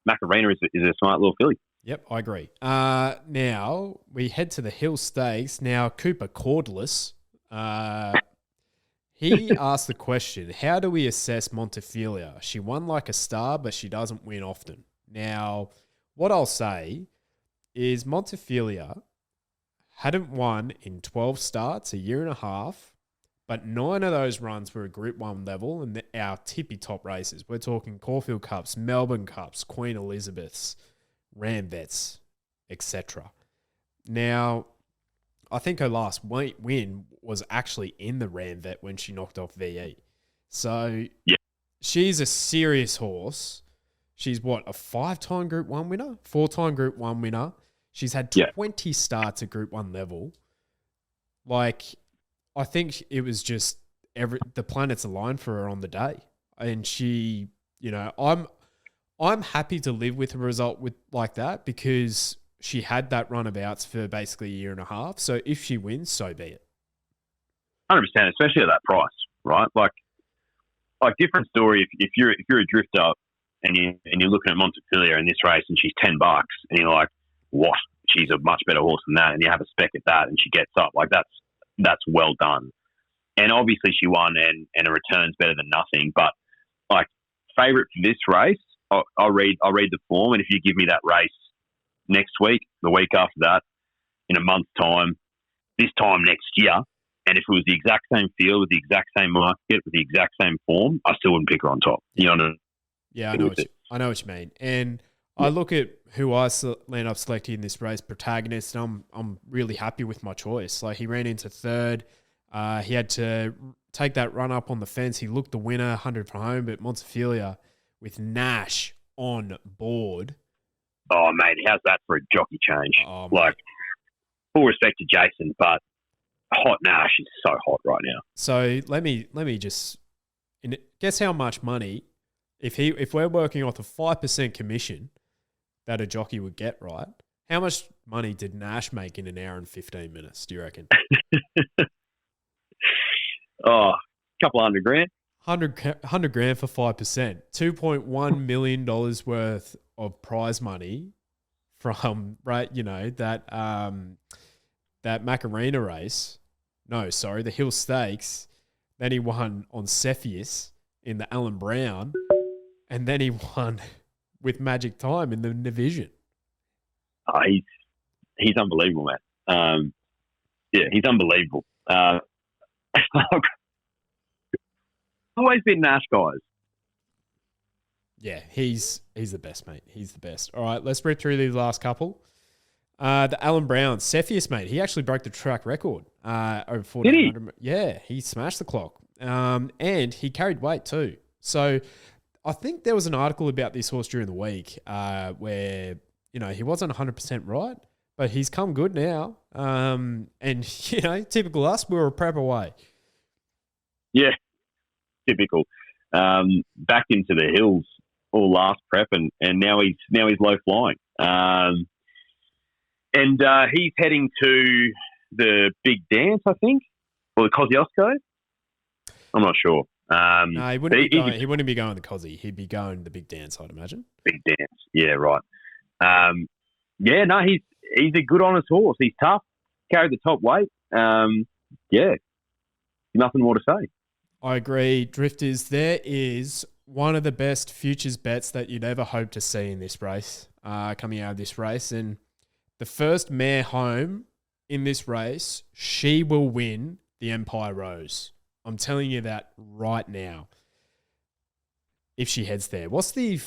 G: Macarena is a smart little filly.
F: Yep, I agree. Now we head to the Hill Stakes. Now Cooper Cordless. He asked the question, how do we assess Montefilia? She won like a star, but she doesn't win often. Now, what I'll say is Montefilia hadn't won in 12 starts, a year and a half, but 9 of those runs were at Group 1 level and our tippy-top races. We're talking Caulfield Cups, Melbourne Cups, Queen Elizabeths, Ramvets, etc. Now, I think her last win was actually in the Ramvet when she knocked off VE. So she's a serious horse. She's a 5-time Group 1 winner? 4-time Group 1 winner. She's had 20 starts at Group 1 level. Like, I think it was just the planets aligned for her on the day. And she, I'm happy to live with a result like that, because she had that runabouts for basically a year and a half. So if she wins, so be it.
G: 100%, especially at that price, right? Like different story if you're a drifter and you're looking at Montefilia in this race and she's $10 and you're like, what? She's a much better horse than that, and you have a spec at that and she gets up. Like that's well done. And obviously she won and a return's better than nothing. But like favourite for this race, I'll read the form, and if you give me that race next week, the week after that, in a month's time, this time next year, and if it was the exact same field with the exact same market with the exact same form, I still wouldn't pick her on top. You know what I mean?
F: Yeah, I know what you mean. And I look at who I land up selecting in this race, Protagonist, and I'm really happy with my choice. Like, he ran into third. He had to take that run up on the fence. He looked the winner, 100 for home, but Montefilia with Nash on board.
G: Oh, mate, how's that for a jockey change?
F: Oh,
G: full respect to Jason, but Hot Nash is so hot right now.
F: So let me just guess how much money, if we're working off a 5% commission that a jockey would get, right? How much money did Nash make in an hour and 15 minutes, do you reckon?
G: A couple $100,000.
F: 100 grand for 5%. $2.1 million worth of prize money from, that Macarena race. No, sorry, the Hill Stakes. Then he won on Cepheus in the Alan Brown. And then he won with Magic Time in the division.
G: He's unbelievable, man. He's unbelievable. Always been Nash, guys.
F: Yeah, he's the best, mate. He's the best. All right, let's rip through these last couple. The Alan Brown, Cepheus, mate. He actually broke the track record over 1,400. Did he? Yeah, he smashed the clock. And he carried weight too. So I think there was an article about this horse during the week where, he wasn't 100% right, but he's come good now. And, typical us, we were a prep away.
G: Yeah, typical. Back into the hills all last prep, and now he's low flying. And he's heading to the big dance, I think, or the Kosciuszko. I'm not sure.
F: No, he wouldn't be going the Cosy. He'd be going the big dance, I'd imagine. Big
G: dance, yeah, right. He's a good, honest horse. He's tough, carried the top weight. Nothing more to say.
F: I agree. Drifters, there is one of the best futures bets that you'd ever hope to see in this race, coming out of this race. And the first mare home in this race, she will win the Empire Rose. I'm telling you that right now. if she heads there. What's the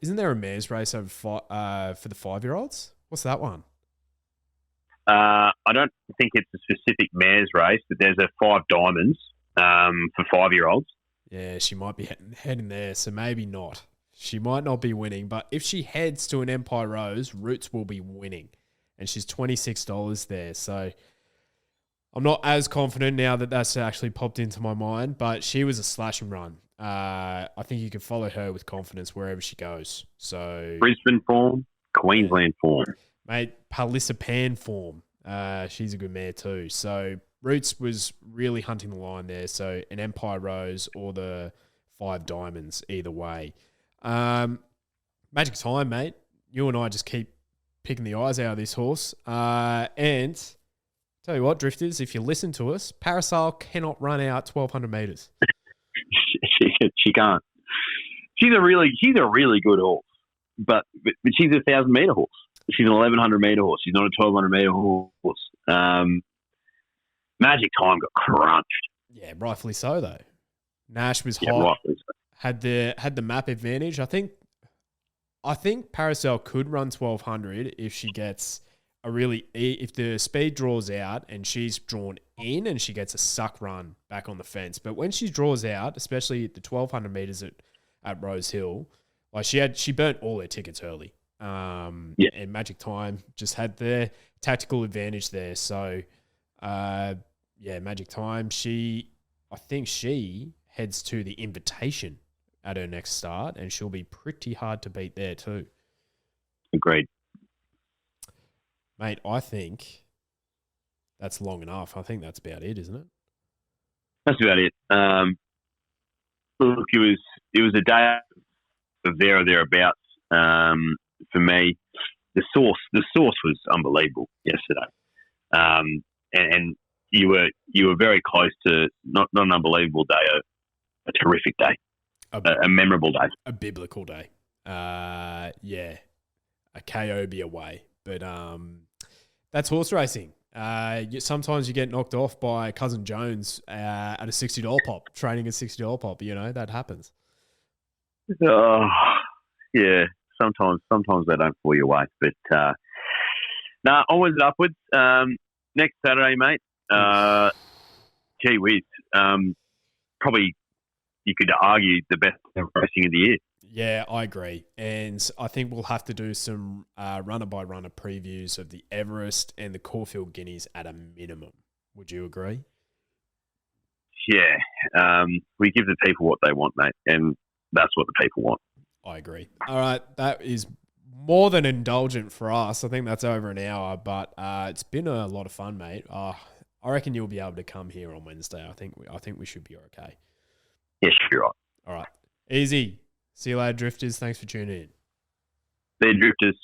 F: isn't there a mares race over for the 5-year-olds? What's that one?
G: I don't think it's a specific mares race, but there's a 5 diamonds for 5-year-olds.
F: Yeah, she might be heading there, so maybe not. She might not be winning, but if she heads to an Empire Rose, Roots will be winning. And she's $26 there, so I'm not as confident now that that's actually popped into my mind, but she was a slashing run. I think you can follow her with confidence wherever she goes. So
G: Brisbane form, Queensland form.
F: Mate, Palissapan form. She's a good mare too. So Roots was really hunting the line there. So an Empire Rose or the 5 diamonds, either way. Magic Time, mate. You and I just keep picking the eyes out of this horse. And tell you what, Drifters, if you listen to us, Parasol cannot run out 1,200 metres.
G: She can't. She's a really good horse, but she's a 1,000-metre horse. She's an 1,100-metre horse. She's not a 1,200-metre horse. Magic Time got crunched.
F: Yeah, rightfully so though. Nash was hot.
G: Rightfully so.
F: Had the map advantage. I think Parasol could run 1,200 if she gets if the speed draws out and she's drawn in and she gets a suck run back on the fence. But when she draws out, especially at the 1,200 metres at Rosehill, like she burnt all her tickets early. And Magic Time just had the tactical advantage there. So, Magic Time, I think she heads to the Invitation at her next start, and she'll be pretty hard to beat there too.
G: Agreed.
F: Mate, I think that's long enough. I think that's about it, isn't it?
G: That's about it. Look, it was a day of there or thereabouts for me. The source was unbelievable yesterday, and you were very close to not an unbelievable day, a terrific day, a memorable day,
F: a biblical day. A Kayobi away, but that's horse racing. Sometimes you get knocked off by Cousin Jones at a $60 pop, training a $60 pop. You know, that happens.
G: Oh, yeah. Sometimes they don't fall your way. But, onwards and upwards. Next Saturday, mate. Gee whiz. Probably you could argue the best racing of the year.
F: Yeah, I agree. And I think we'll have to do some runner-by-runner previews of the Everest and the Caulfield Guineas at a minimum. Would you agree?
G: Yeah. We give the people what they want, mate, and that's what the people want.
F: I agree. All right, that is more than indulgent for us. I think that's over an hour, but it's been a lot of fun, mate. I reckon you'll be able to come here on Wednesday. I think we should be okay.
G: Yes, you're right.
F: All right. Easy. See you later, Drifters. Thanks for tuning in.
G: See you, Drifters.